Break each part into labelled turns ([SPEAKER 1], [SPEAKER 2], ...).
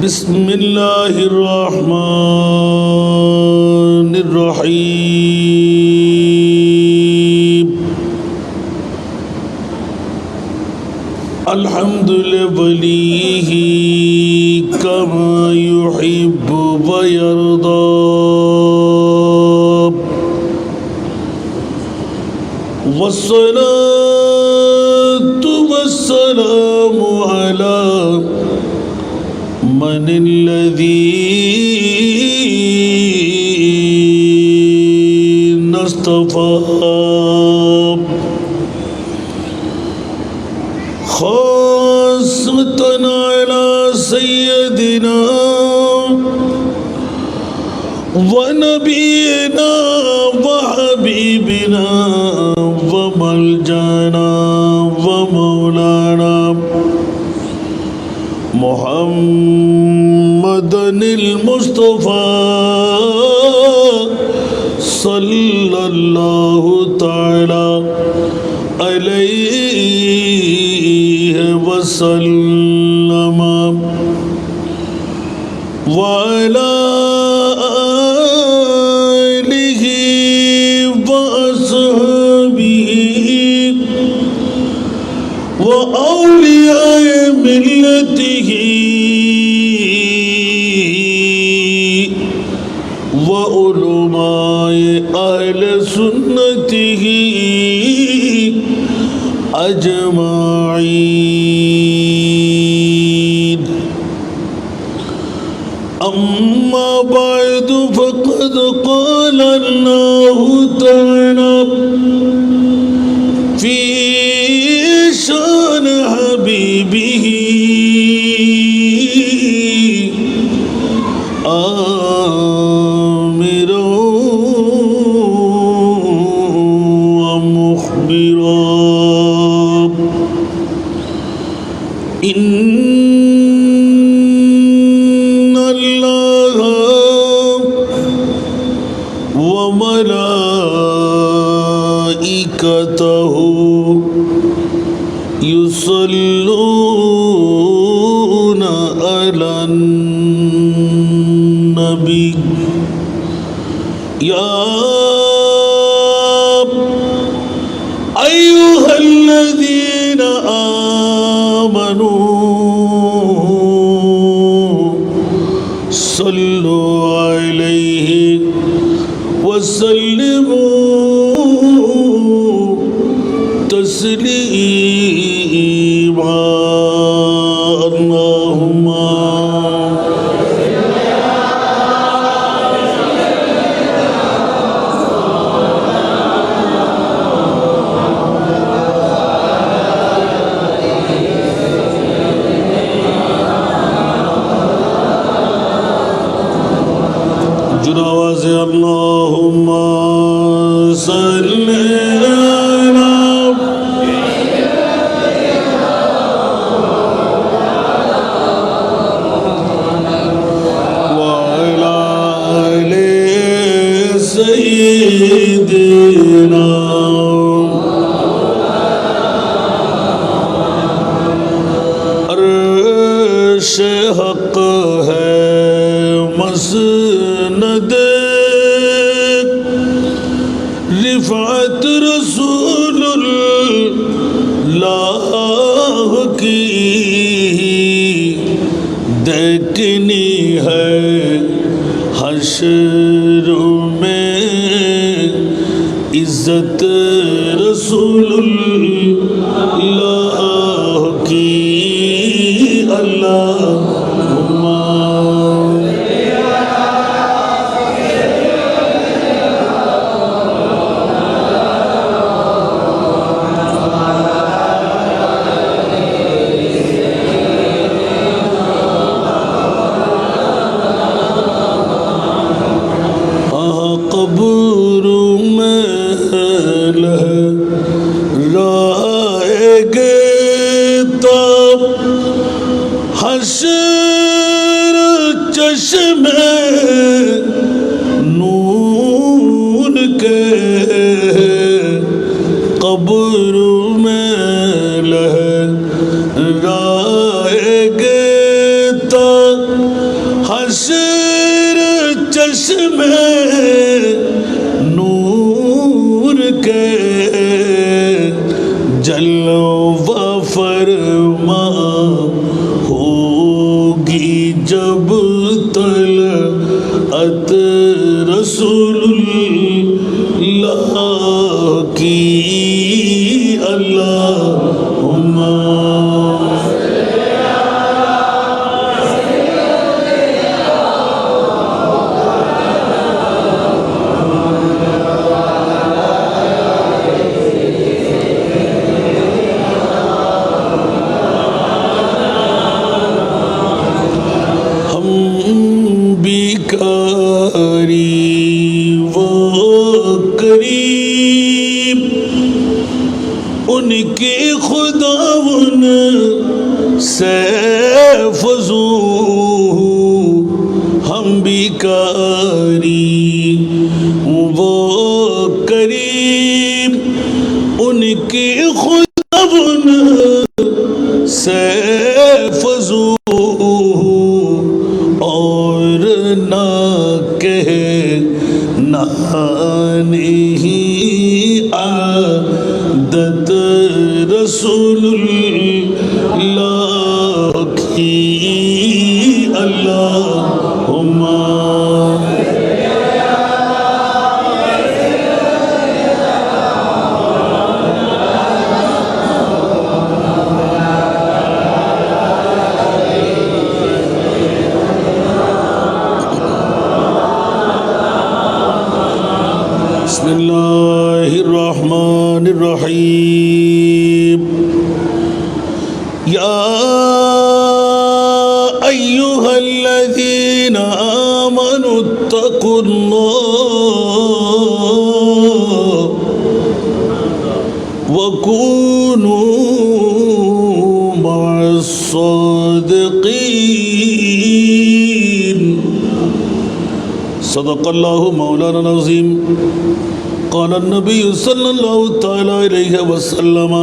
[SPEAKER 1] بسم اللہ الرحمن الرحیم الحمد لولیہ کما یحب ویرضا والصلاة والسلام على من الذين اصطفى خاصة على سيدنا ونبينا وحبيبنا وملجانا ومولانا محمد المصطفى صلى الله تعالى عليه وسلم وعلى آله وأصحابه وأولياء ملته وعلماء أهل سنته أجمعين. أما بعد فقد قال الله تعالى في شان حبيبه آمرا ومخبرا إن الله وملائكته يصلون على النبي يا أيها الذين آمنوا صلوا عليه وسلموا تسليما. اللهم جناواز اللهم صل سیدنا عرش حق ہے مسند رفعت رسول اللہ کی دیکھنی ہے حشر میں عزت رسول اللہ کی. اللہم قبر میں لہرائے گے تب حشر چشم نور کے قبر میں لہرائے گے تا حشر چشم نور کے جلوہ فرما ہوگی جب طلعت رسول اللہ کی اللہم ان کے خداون سیف زو ہم بیکاری وہ کریم ان کے خداون سیف زو اور نہ کہنا نہیں عادت رسول اللہ کی اللہم بسم اللہ الرحمن الرحیم یا ایہا الذین آمنوا اتقوا اللہ وکونوا مع الصادقین صدق اللہ مولانا العظیم قال النبی صلی اللہ تعالی علیہ وسلم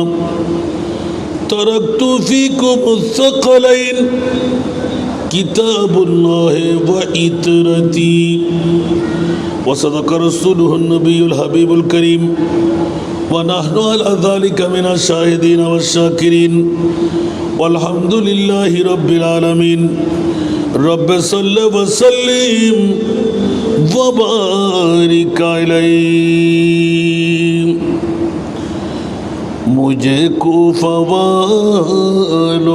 [SPEAKER 1] ترکت فیکم الثقلین کتاب اللہ وعطرتی وصدق رسولہ النبی الحبیب الکریم ونحن على ذلك من الشاہدین والشاکرین والحمد للہ رب العالمین رب صلی وسلم وبارک علیہ مجھے کوفہ والوں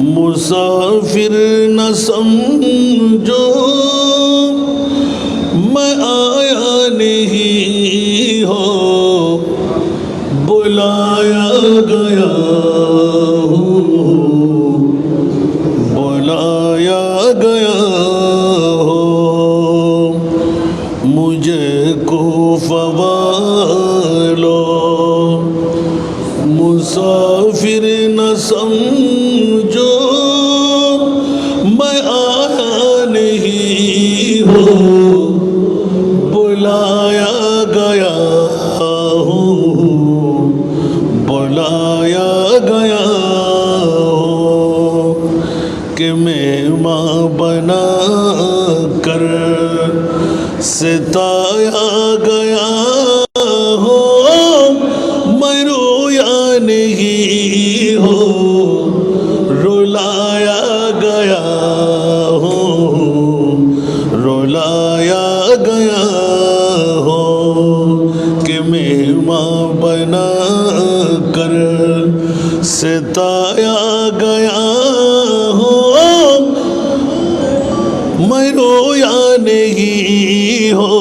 [SPEAKER 1] مسافر نہ سمجھو میں آیا نہیں ہو بلایا گیا بلایا گیا مجھے کوفہ والوں مسافر نہ سمجھو میں آیا نہیں ہوں بلایا گیا ہوں بلایا گیا ہوں کہ مہمان بنا کر ستایا گیا ہو میں رویا نہیں ہو رلایا گیا ہو رلایا گیا ہو کہ مہمان بنا کر ستایا گیا ہو میں رویا نہیں ہو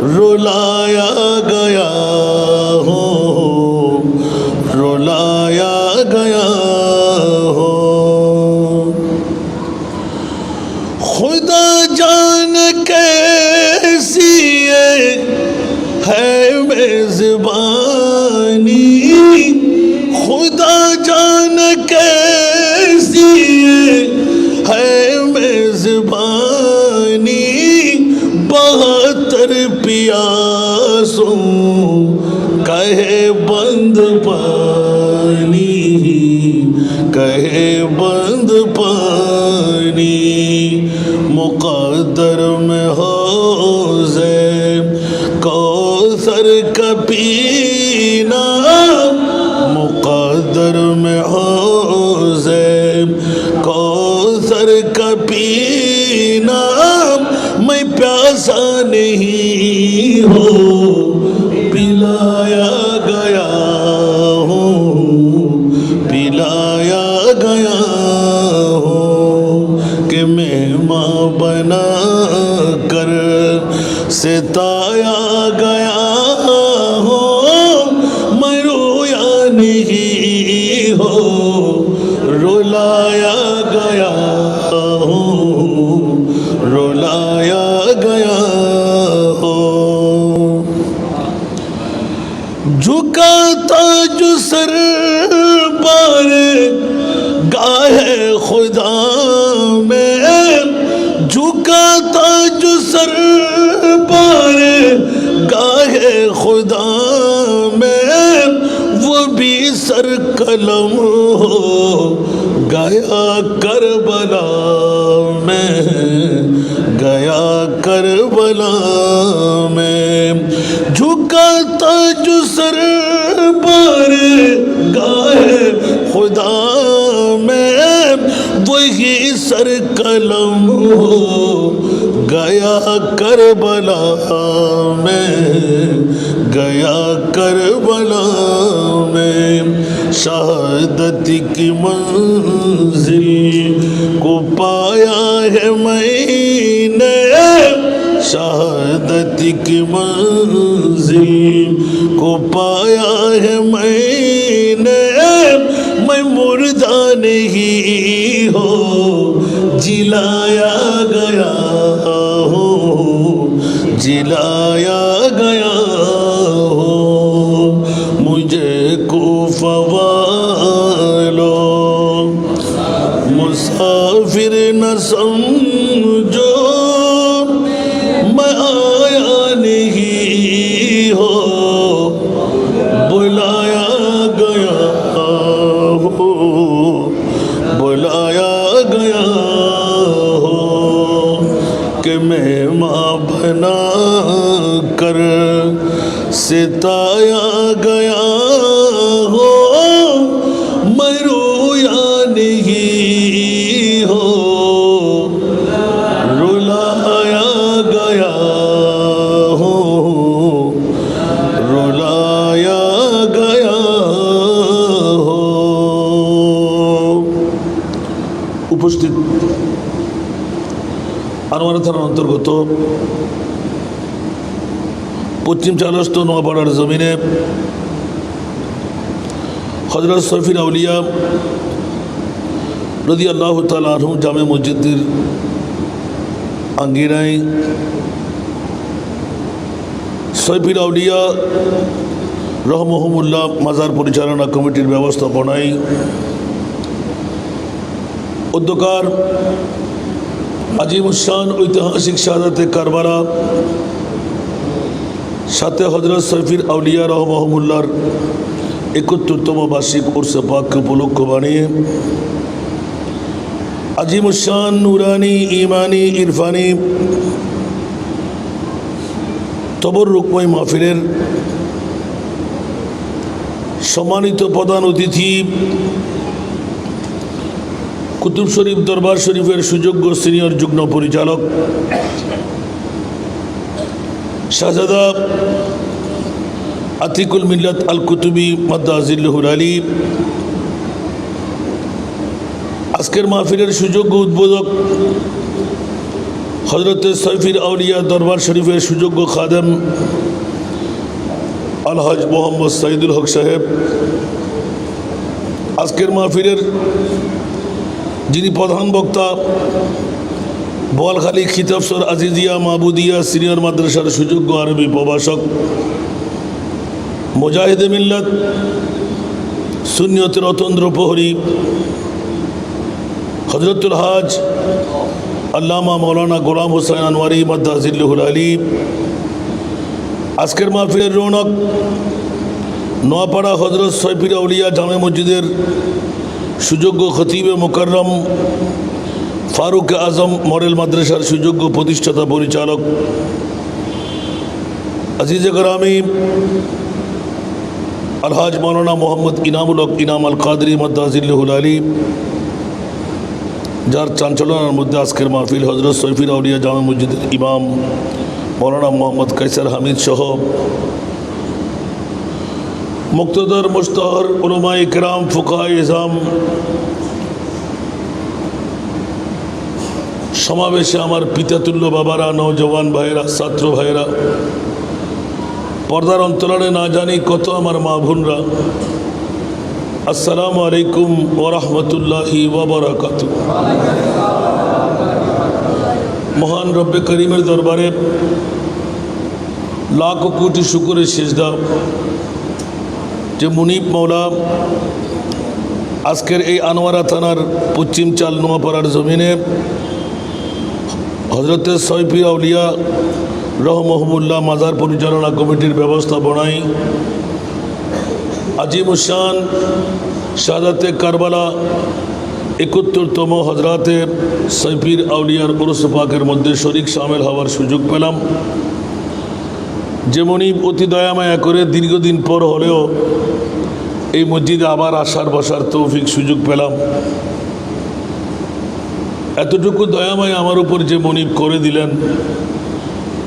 [SPEAKER 1] رلایا گیا ہو رلایا گیا ہو خدا جان کیسی ہے میزبانی خدا جان کیسی ہے میزبانی بند پانی کہے بند پانی مقدر میں حوض کوثر کا پینا مقدر میں حوض کوثر کا پینا میں پیاسا نہیں ہوں پلایا گیا ہوں پلایا گیا ہوں کہ مہماں بنا کر ستایا گیا ہوں میں رویا نہیں ہوں رلایا گیا ہوں رلایا گیا ہوں جھکا تاج سر پر گاہ خدا میں جھکا تاج سر پر گاہ خدا میں وہ بھی سر قلم ہو گیا کربلا میں گیا کربلا میں جھکا تاج سر پر گاہ خدا میں وہی سر قلم ہو گیا کربلا میں گیا کربلا میں شہادت کی منزل کو پایا ہے میں نے شہادت کی منزل کو پایا ہے میں نے میں مردہ نہیں ہوں جلایا گیا ہوں جلایا گیا ہوں مجھے کوفہ والو مسافر نہ سمجھو میں آیا نہیں ہو بلایا گیا ہو بلایا گیا ہو کہ مہماں بنا کر ستایا گیا ہو میں رویا نہیں ہو رلایا گیا ہو رلایا گیا ہو উপস্থিত আনোয়ারা থানার অন্তর্গত পশ্চিম চালস্থ নোয়াপাড়ার জমিনে হযরত সৈফুল আউলিয়া রাদিয়াল্লাহু তাআলা আনহু জামে মসজিদের আঙ্গিনায় সৈফুল আউলিয়া রহমহুমুল্লাহ মাজার পরিচালনা কমিটির ব্যবস্থাপনায় উদ্যোকার আজিমুশান ঐতিহাসিক শাহাদাতে কারবালা সাথে হযরত সৈফুল আউলিয়া রহমহুমুল্লাহর ৭১তম বার্ষিক উরসে পাককে উপলক্ষ বানিয়ে আজিমুশান নুরানি ইমানি ইরফানি তবররুকময় মাহফিলের সম্মানিত প্রধান অতিথি কুতুব শরীফ দরবার শরীফের সুযোগ্য সিনিয়র যুগ্ম পরিচালক শাহজাদা আতিকুল মিল্লাত আল কুতুবি মাদ্দাজিল্লাহুল আলী, আজকের মাহফিলের সুযোগ্য উদ্বোধক হযরত সৈফুল আউলিয়া দরবার শরীফের সুযোগ্য খাদেম আলহাজ মোহাম্মদ সাইদুল হক সাহেব, আজকের মাহফিলের যিনি প্রধান বক্তা বোয়ালখালী খিতাবসর আজিজিয়া মাহবুদিয়া সিনিয়র মাদ্রাসার সুযোগ্য আরবি প্রভাষক মুজাহিদে মিল্লাত সুন্নিয়তের অতন্দ্র প্রহরী হযরতুল হাজ আল্লামা মৌলানা গোলাম হোসেন আনোয়ারি মাদ্দাজিল্লাহুল আলী, আজকের মাহফিলের রৌনক নোয়াপাড়া হজরত সৈফির আউলিয়া জামে মসজিদের সুযোগ্য খতিবে মোকাররম ফারুক আজম মডেল মাদ্রাসার সুযোগ্য প্রতিষ্ঠাতা পরিচালক আজিজে গ্রামী আলহাজ মৌলানা মোহাম্মদ ইনামুল হক ইনাম আল কাদরি মদ্দাজিল্লাহুল আলী, যার চাঞ্চলনার মধ্যে আজকের মাহফিল হজরত সৈফির আউলিয়া জামে মসজিদের ইমাম মৌলানা মোহাম্মদ কাইসার হামিদ সহ মুক্তদর মুস্তাহর উলামায়ে কেরাম ফুকাহায়ে ইজম সমাবেশে আমার পিতাতুল্য বাবারা, নওজওয়ান ভাইয়েরা, ছাত্র ভাইয়েরা, পর্দার অন্তরালে না জানি কত আমার মা বোনরা, আসসালামু আলাইকুম ওয়া রাহমাতুল্লাহি ওয়া বারাকাতুহু। মহান রব্বে করিমের দরবারে লাখ কোটি শুকরের সিজদা যে মুনিব মৌলা আজকের এই আনোয়ারা থানার পশ্চিম চাল নোয়াপাড়ার জমিনে হজরতে সৈফি আউলিয়া রহমহুল্লাহ মাজার পরিচালনা কমিটির ব্যবস্থাপনায় আজিমুশান শাহাদাতে কারবালা 71তম হজরাতে সৈফির আউলিয়ার উরুস পাকের মধ্যে শরীক শামিল হওয়ার সুযোগ পেলাম। যেমনই অতি দয়ামায়া করে দীর্ঘদিন পর হলেও এই মসজিদে আবার আসার বসার তৌফিক সুযোগ পেলাম। এতটুকু দয়াময় আমার উপর যে মনিব করে দিলেন,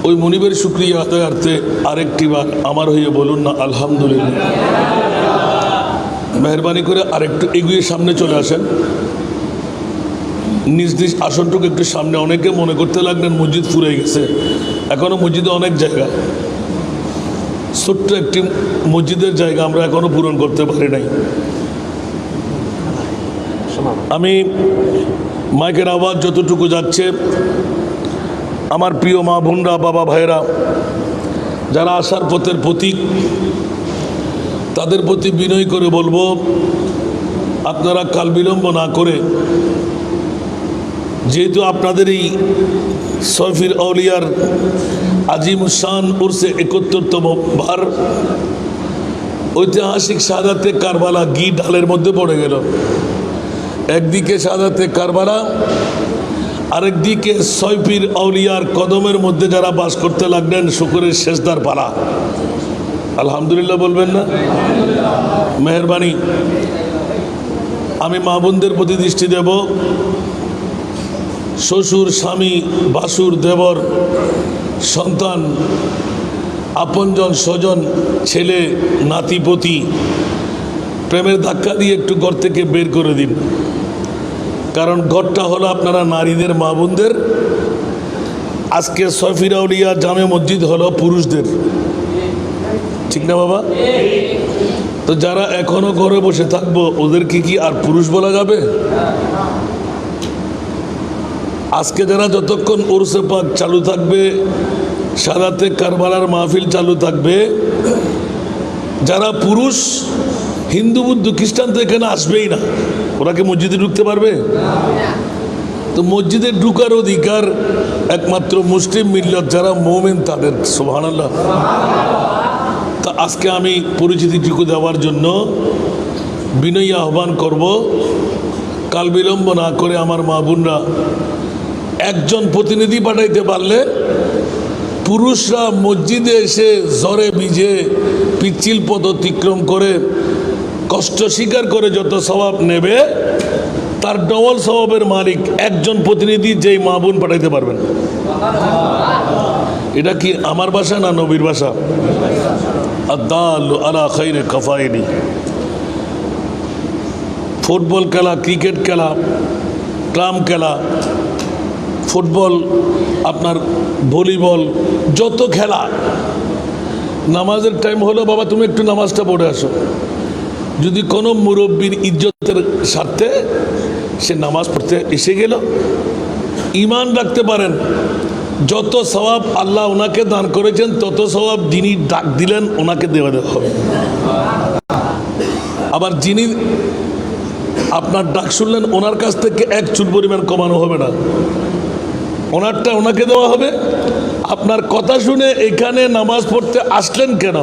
[SPEAKER 1] ওই মনিবের শুকরিয়া আদায়ার্থে আরেকটি বার আমার হয়ে বলুন না আলহামদুলিল্লাহ। মেহরবানি করে আরেকটু এগিয়ে সামনে চলে আসেন, নিজ নিজ আসনটুকু একটু সামনে। অনেকে মনে করতে লাগলেন মসজিদ ফুরে গেছে, এখনও মসজিদে অনেক জায়গা, ছোট্ট একটি মসজিদের জায়গা আমরা এখনও পূরণ করতে পারি নাই। আমি মাইকের আওয়াজ যতটুকু যাচ্ছে, আমার প্রিয় মা বোনরা, বাবা ভাইয়েরা, যারা আসার পথের প্রতীক, তাদের প্রতি বিনয় করে বলবো, আপনারা কাল বিলম্ব না করে, যেহেতু আপনাদের এই সৈফির আউলিয়ার আজিমুশান উরসে 71তম বার, ঐতিহাসিক শাহাদাতে কারবালা ঘি ঢালের মধ্যে পড়ে গেল। একদিকে শাহাদাতে কারবালা, আরেকদিকে সৈফির আউলিয়ার কদমের মধ্যে যারা বাস করতে লাগলেন, শুকরের শেষদার পালা। আলহামদুলিল্লাহ বলবেন না? মেহরবানি। আমি মা বোনদের প্রতি দৃষ্টি দেব, শ্বশুর, স্বামী, ভাসুর, দেবর, সন্তান, আপনজন, স্বজন, ছেলে, নাতিপতি, প্রেমের ধাক্কা দিয়ে একটু ঘর থেকে বের করে দিন। কারণ ঘরটা হলো আপনারা নারীদের, মা বোনদের। আজকে সৈফির আউলিয়া জামে মসজিদ হলো পুরুষদের, ঠিক না বাবা? তো যারা এখনো ঘরে বসে থাকবো, ওদেরকে কি আর পুরুষ বলা যাবে? আজকে যারা যতক্ষণ উরসে পাক চালু থাকবে, শাহাদাতে কারবালার মাহফিল চালু থাকবে, যারা পুরুষ, হিন্দু, বুদ্ধ, খ্রিস্টান তো এখানে আসবেই না। ওরা কি মসজিদে ঢুকতে পারবে? তো মসজিদে ঢুকার অধিকার একমাত্র মুসলিম মিল্লাত যারা মোমেন তাদের। সুবহানাল্লাহ। তা আজকে আমি পরিচিতিটুকু দেওয়ার জন্য বিনয়ী আহ্বান করব, কাল বিলম্ব না করে আমার মা বোনরা একজন প্রতিনিধি পাঠাইতে পারলে, পুরুষরা মসজিদে এসে জ্বরে ভিজে পিচ্ছিল পথ অতিক্রম করে কষ্ট স্বীকার করে যত সওয়াব নেবে, তার ডবল সওয়াবের মালিক একজন প্রতিনিধি যেই মা বোন পাঠাইতে পারবেন। এটা কি আমার ভাষা না নবীর ভাষা? আদাল্লু আলা খাইরে কাফাইনি। ফুটবল খেলা, ক্রিকেট খেলা, ক্লাব খেলা, ফুটবল, আপনার ভলিবল, যত খেলা, নামাজের টাইম হলো, বাবা তুমি একটু নামাজটা পড়ে আসো। যদি কোনো মুরব্বীর ইজ্জতের স্বার্থে সে নামাজ পড়তে এসে গেল, ঈমান রাখতে পারেন, যত সওয়াব আল্লাহ ওনাকে দান করেছেন, তত সওয়াব যিনি ডাক দিলেন ওনাকে দেওয়া হবে। আবার যিনি আপনার ডাক শুনলেন, ওনার কাছ থেকে এক চুল পরিমাণ কমানো হবে না। ওনারটা ওনাকে দেওয়া হবে। আপনার কথা শুনে এখানে নামাজ পড়তে আসলেন কেন,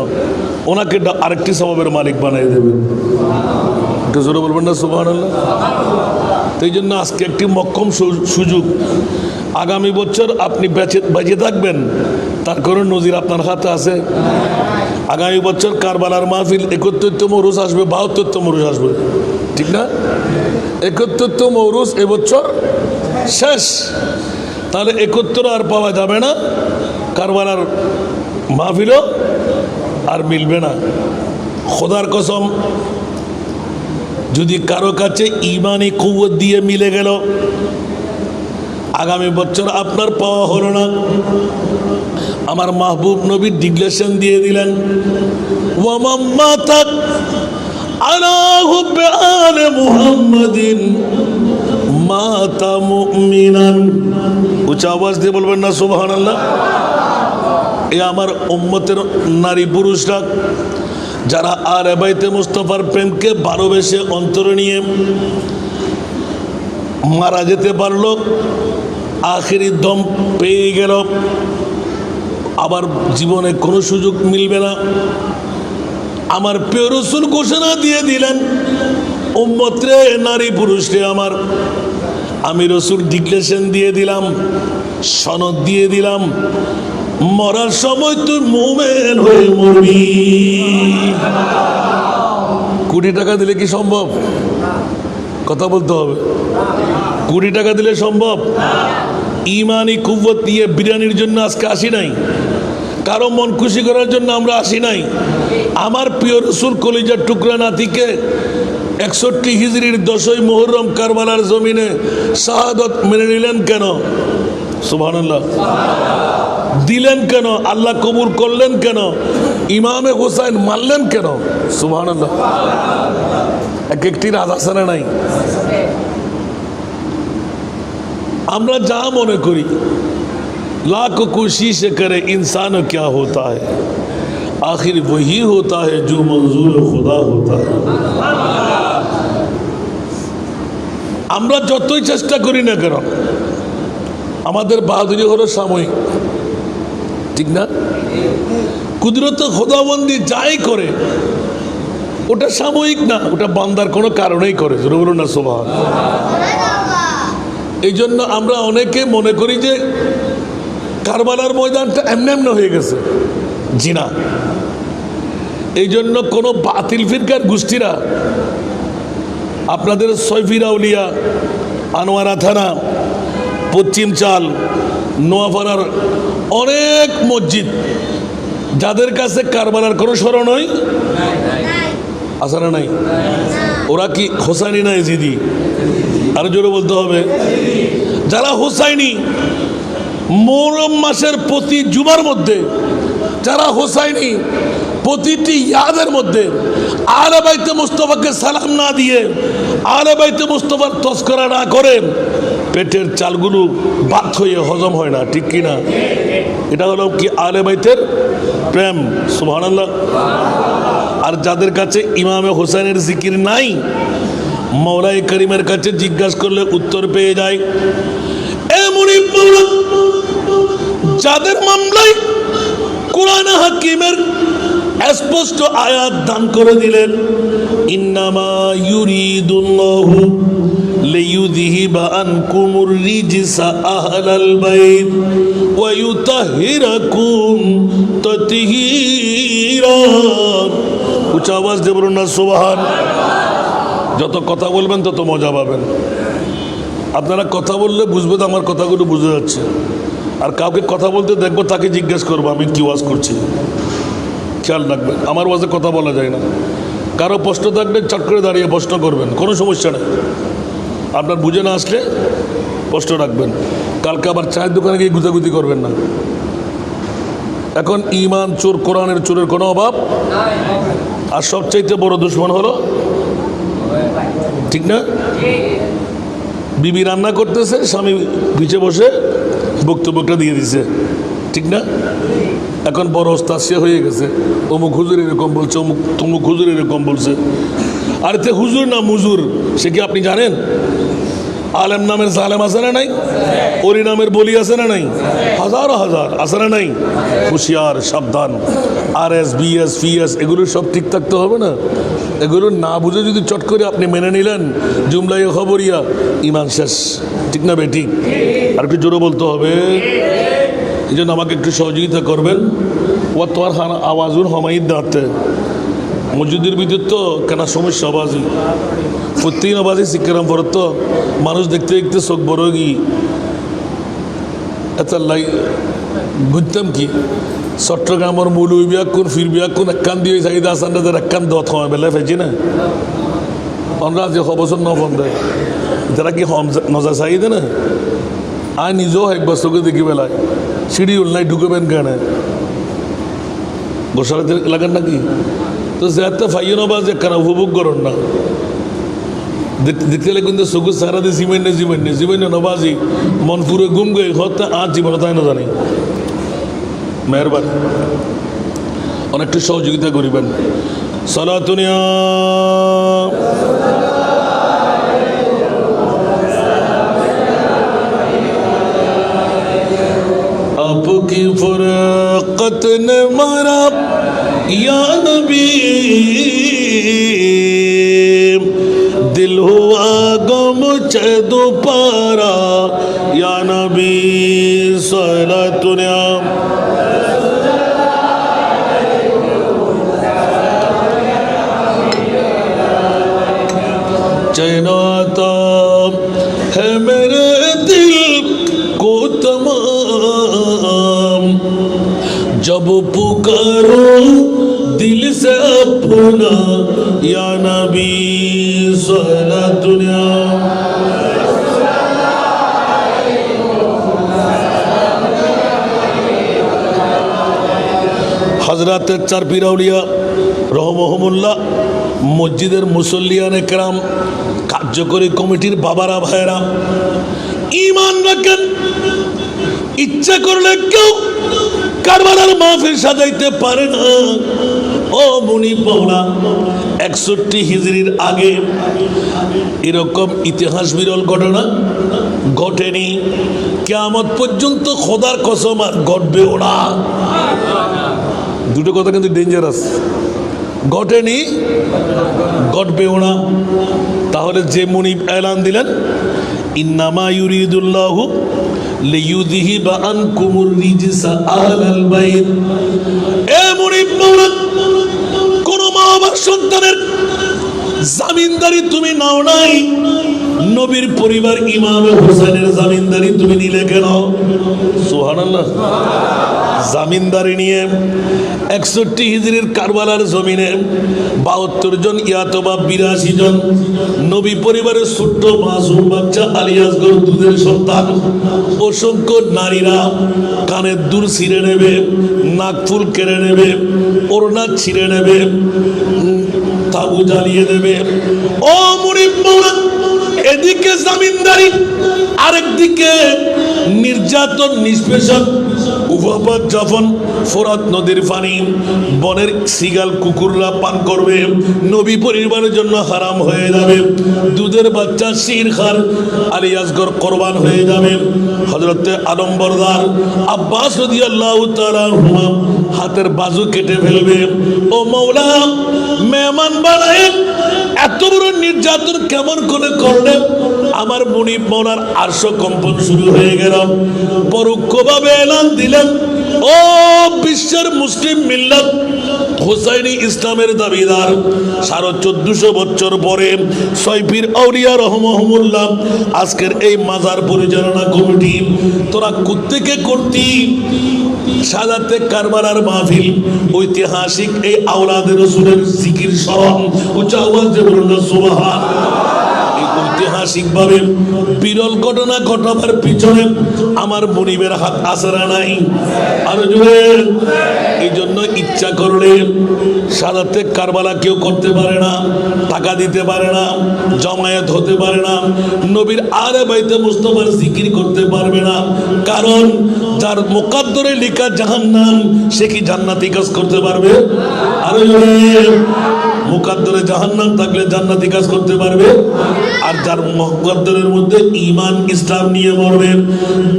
[SPEAKER 1] ওনাকে আরেকটি সওয়াবের মালিক বানিয়ে দেবেন। একটু জোরে বলবেন না সুবহানাল্লাহ। তো এই জন্য আজকে একটি মক্কম সুযোগ, আগামী বছর আপনি বেঁচে থাকবেন তার কোনো নজির আপনার হাতে আছে। আগামী বছর কারবালার মাহফিল 71তম উরুস আসবে, 72তম উরুস আসবে, ঠিক না? 71তম উরুস এবছর শেষ, তাহলে 71 আর পাওয়া যাবে না, কারবালার মাহফিলও আর মিলবে না। খোদার কসম, যদি কারো কাছে ইমানি কুওয়াত দিয়ে মিলে গেল, আগামী বছর আপনার পাওয়া হলো না, আমার মাহবুব নবী ডিক্লেরেশন দিয়ে দিলেন, ওয়ামান মাতাত আলা হুব্বি আলি মুহাম্মাদিন মাতা মুমিনান। উচ্চ আওয়াজ দিয়ে বলবেন না সুবহানাল্লাহ। এ আমার উম্মতের নারী পুরুষরা যারা আলে বাইতে মুস্তাফার প্রেমকে ভালোবেসে অন্তরে নিয়ে মারা যেতে পারল, আখেরি দম পেয়ে গেল, আবার জীবনে কোনো সুযোগ মিলবে না, আমার প্রিয় রাসূল ঘোষণা দিয়ে দিলেন, উম্মত রে, নারী পুরুষ রে আমার, আমি রাসূল ডিক্লেরেশন দিয়ে দিলাম, সনদ দিয়ে দিলাম, মরার সময় তুই মুমিন হয়ে মরবি। কোটি টাকা দিলে কি সম্ভব? কথা বলতে হবে। কোটি টাকা দিলে সম্ভব? ইমানি কুওয়াত দিয়ে বিরিয়ানির জন্য আজকে আসি নাই, কারো মন খুশি করার জন্য আমরা আসি নাই। আমার প্রিয় রাসূল কলিজার টুকরা নাতিকে 61 হিজরির 10ই মুহররম কারবালার জমিনে শাহাদত মেনে নিলেন কেন? সুবহানাল্লাহ। দিলেন কেন? আল্লাহ কবুল করলেন কেন? ইমামে হুসাইন মানলেন কেন? সুবহানাল্লাহ। এক একটি রাজ আছে না নাই? আমরা যা মনে করি, लाख कोशिश करे इंसान क्या होता है, आखिर वही होता है जो मंजूर खुदा होता है। আমরা যতই চেষ্টা করি না কেন, আমাদের বাহাদুরি হলো সাময়িক, ঠিক না? কুদরত খোদাবন্দি যাই করে ওটা সাময়িক না, ওটা বান্দার কোনো কারণেই করে। জোরে বলুন না সুবহানাল্লাহ। এই জন্য আমরা অনেকে মনে করি যে কারবালার ময়দানটা এমনি এমনি হয়ে গেছে। জি না। এই জন্য কোনো বাতিল ফিরকার গোষ্ঠীরা আপনাদের সৈফির আউলিয়া, আনোয়ারা থানা, পশ্চিম চাল, নোয়াপাড়ার অনেক মসজিদ, যাদের কাছে কারবালার কোনো স্মরণই আছে না নাই, ওরা কি হোসাইনি না এজিদি? আরো জোরে বলতে হবে। যারা হোসাইনি, মুহররম মাসের প্রতি জুমার মধ্যে যারা হোসাইনি, প্রতিটি ইয়াদের মধ্যে আলে বাইতে মুস্তাফাকে সালাম না দিয়ে, আলে বাইতে মুস্তাফার তস্করা না করে, পেটের চালগুলো বাদ হয়ে হজম হয় না, ঠিক কি না? এটা হলো কি আলে বাইতের প্রেম। সুবহানাল্লাহ। আর যাদের কাছে ইমামে হোসেনের জিকির নাই, মওলাই করিমের কাছে জিজ্ঞাসা করলে উত্তর পেয়ে যায়। যাদের মামলায় কোরআন হাকিমের স্পষ্ট আয়াত দান করে দিলেন, ইন্নামা ইউরিদুল্লাহু লিইউযহিবা আনকুমুর রিজসা আহলাল বাইত ওয়া ইউতাহহিরাকুম তাতহীরা। উচ্চ আওয়াজ দিয়ে বলুন না সুবহানাল্লাহ। যত কথা বলবেন তত মজা পাবেন। আপনারা কথা বললে বুঝবো তো আমার কথাগুলো বুঝে যাচ্ছে। আর কাউকে কথা বলতে দেখবো, তাকে জিজ্ঞেস করবো আমি কি ওয়াজ করছি। খেয়াল রাখবেন, আমার ওয়াজে কথা বলা যায় না। কারো প্রশ্ন থাকলে চট করে দাঁড়িয়ে প্রশ্ন করবেন, কোনো সমস্যা নেই। আপনার বুঝে না আসলে প্রশ্ন রাখবেন। কালকে আবার চায়ের দোকানে গিয়ে গুতাগুতি করবেন না। এখন ইমান চোর, কোরআনের চোরের কোনো অভাব। আর সবচাইতে বড় দুশ্মন হলো, ঠিক না? বিবি রান্না করতেছে, স্বামী পিছে বসে বক্তব্যটা দিয়ে দিছে, ঠিক না? এখন বড় ওস্তাদ সে হয়ে গেছে, অমুক হুজুর এরকম বলছে, অমুক তমুক হুজুর এরকম বলছে। আর তে হুজুর না মুজুর, সে কি আপনি জানেন? আলেম নামের সালেম আছে না নাই, ওরি নামের বলি আছে না নাই, হাজার হাজার আছে না নাই। হুঁশিয়ার, সাবধান। RS BS FS এগুলো সব ঠিক থাকতে হবে না। এগুলো না বুঝে যদি চট করে আপনি মেনে নিলেন জুমলাই খবরিয়া, ইমান শেষ। ঠিক না বেঠিক? আর একটু জোরে বলতে হবে। এই জন্য আমাকে একটু সহযোগিতা করবেন। ও তোমার খানা আওয়াজুন হমাইদ দাঁড়তে মসজিদের ভিতর তো কেনা সমস্যা আবাজি প্রত্যেক আবাজি শিক্ষারাম পর তো মানুষ দেখতে দেখতে চোখ বড় গিয়ে এত লাই বুঝতাম কি চট্টগ্রামের মূল বিয়াকুন ফির বিয়াকুন একখান দিয়ে চাহিদা আসান একখান দত হয় বেলায় ফেছি না আমরা যে অবসর ন বন্ধে যারা কি নজা চাহিদা না আয় নিজেও এক বছরকে দেখি বেলায় সিঁড়ি উল্লাই ঢুকবেন কেন গোসালাতে লাগান নাকি তো যাতে ফাইও না বা যে কেন উপভোগ করেন না দেখতে গেলে কিন্তু চকু সারা দিয়ে জীবন নবাজি মন পুরো গুম গে হতে আর জীবন তাই না জানি মেহরবানি অনেকটা সহযোগিতা করিবেন সালাতুনিয়া आपकी फुरकत ने मारा या नबी दिल हुआ गम दोबारा या नबी सलातुनिया चैनाता है मेरे दिल को तमाम जब पुकारो दिल से अपना या नबी सारा दुनिया हजरत चार पीराउलिया रहमहुमुल्लाह মসজিদের মুসল্লিয়ান একরাম কার্যকরী কমিটির বাবারা ভাইরা ঈমান রাখেন ইচ্ছা করলে কেউ কারবালার মাহফিল সাজাইতে পারে না ও মুনি পাওলা 61 হিজরির আগে এরকম ইতিহাস বিরল ঘটনা ঘটেনি কিয়ামত পর্যন্ত খোদার কসম আর ঘটবেও না দুটো কথা কিন্তু ডেঞ্জারাস ঘটেনি ঘটবেও না তাহলে যে মুনি এলান দিলেন ইন্নামা ইউরিদুল্লাহু লিইউযহিবা আনকুমুর রিজসা আহলাল বাইত এ মুনি মাওলা কোন মা বাবার সন্তানের জামিনদারি তুমি নাও নাই নবীর পরিবার ইমাম হোসেনের জামিনদারি তুমি নিলে কেন সুবহানাল্লাহ জামিনদারি নিয়ে 61 হিজরির কারবালার জমিনে 72 জন ইয়াতবা 82 জন নবী পরিবারের ছোট্ট মাসুম বাচ্চা আলী আসগর দুধের সন্তান অসংখ্য নারীরা কানের দুল ছিঁড়ে নেবে নাক ফুল কেড়ে নেবে ওড়না ছিঁড়ে নেবে তাবু জ্বালিয়ে দেবে ও মুরিদ মাওলা এদিকে জামিনদারি আরেকদিকে নির্যাতন নিষ্পেষণ উপাপাত যাপন ফোরাত নদীর পানি বনের সিগাল কুকুররা পান করবে নবী পরিবারের জন্য হারাম হয়ে যাবে দুধের বাচ্চা শিরখার আলী আসগর কোরবান হয়ে যাবে হযরতে আলম বরদার আব্বাস রাদিয়াল্লাহু তাআলা আনহুমা হাতের বাজু কেটে ফেলবে ও মাওলা মেহমান বানায় এত বড় নির্যাতন কেমন করে করলে আমার মুনিব মাওলার আরশ কম্পন শুরু হয়ে গেল পরোক্ষভাবে এলান দিলেন ও বিশ্বের মুসলিম মিল্লাত হুসাইনি ইসলামের দাবিদার 1450 বছর পরে ছয় পীর আউলিয়া রহমাহুমুল্লাহ আজকের এই মাজার পরিচালনা কমিটি তোরা কোত্থেকে করতি সাজাতে কারবালার মাহফিল ঐতিহাসিক এই আওলাদের রাসূলের জিকির স্মরণ উচ্চ আওয়াজে বলুন সুবহানাল্লাহ ঐতিহাসিক ভাবে বিরল ঘটনা ঘটাবার পিছনে আমার মনিবের হাত আসরা নাই আর জোরে এই জন্য ইচ্ছা করলে সাজাতে কারবালা কেউ করতে পারে না টাকা দিতে পারে না জমায়েত হতে পারে না নবীর আলে বাইতে মুস্তাফার জিকির করতে পারবে না কারণ যার মুকদ্দরে লেখা জাহান্নাম সে কি জান্নাতি কাজ করতে পারবে আর জোরে মুকাদ্দরে জাহান্নাম থাকলে জান্নাতি কাজ করতে পারবে, আর যার মুকাদ্দরের মধ্যে ঈমান ইসলাম নিয়ে মরবে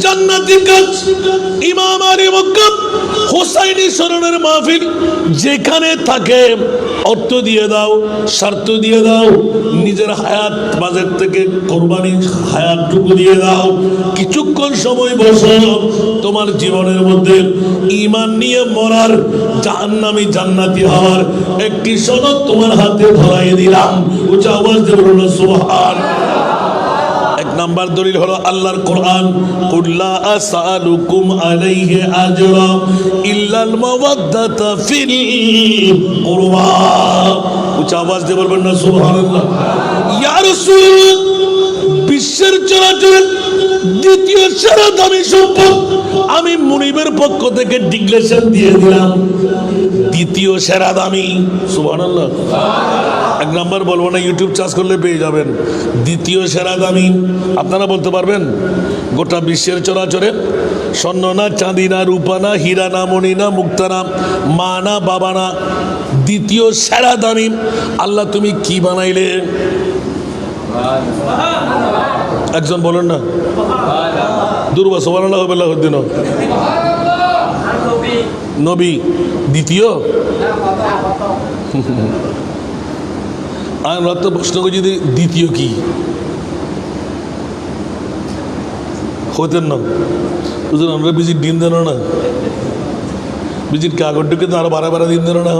[SPEAKER 1] জান্নাতি কাজ। ইমাম আলী মক্কা হোসাইনী স্মরণের মাহফিল যেখানে থাকে অর্থ দিয়ে দাও, স্বার্থ দিয়ে দাও, নিজের হায়াত বাজেট থেকে কোরবানি হায়াতটুকু দিয়ে দাও, কিছুক্ষণ সময় বসো, তোমার জীবনের মধ্যে ঈমান নিয়ে মরার, জাহান্নামী জান্নাতি হওয়ার একটি সনদ তোমার হাতে ধরাই দিলাম। উচ্চ আওয়াজ দিয়ে বলুন সুবহানাল্লাহ। এক নাম্বার দলিল হলো আল্লাহর কোরআন, কুল লা আসআলুকুম আলাইহি আজরা ইল্লাল মাওয়াদ্দাতা ফিল কুরবা। উচ্চ আওয়াজ দিয়ে বলবেন না সুবহানাল্লাহ। ইয়া রাসূলুল্লাহ, বিশ্বের চরাচরের দ্বিতীয় সেরা দামি সম্পদ আমি মুনিবের পক্ষ থেকে ডিক্লেরেশন দিয়ে দিলাম, দ্বিতীয় সেরা দামি। সুবহানাল্লাহ। এক নাম্বার বলবো না, ইউটিউব চার্জ করলে পেয়ে যাবেন। দ্বিতীয় সেরা দামি আপনারা বলতে পারবেন? গোটা বিশ্বের চরাচরে স্বর্ণ না, চাঁদি না, রূপা না, হীরা না, মণি না, মুক্তা না, মা না, বাবা না, দ্বিতীয় সেরা দামি আল্লাহ তুমি কি বানাইলে? একজন বলেন না, দুর্বা সুবহানাল্লাহ বিল্লাহিদ্দিন নবী দ্বিতীয়। আমরা তো প্রশ্ন করি যদি দ্বিতীয় কি হতেন না, বুঝলেন? আমরা বিজির দিন দেন না, বিজির কাগজটাকে তো আরো বারা দিন দেন না।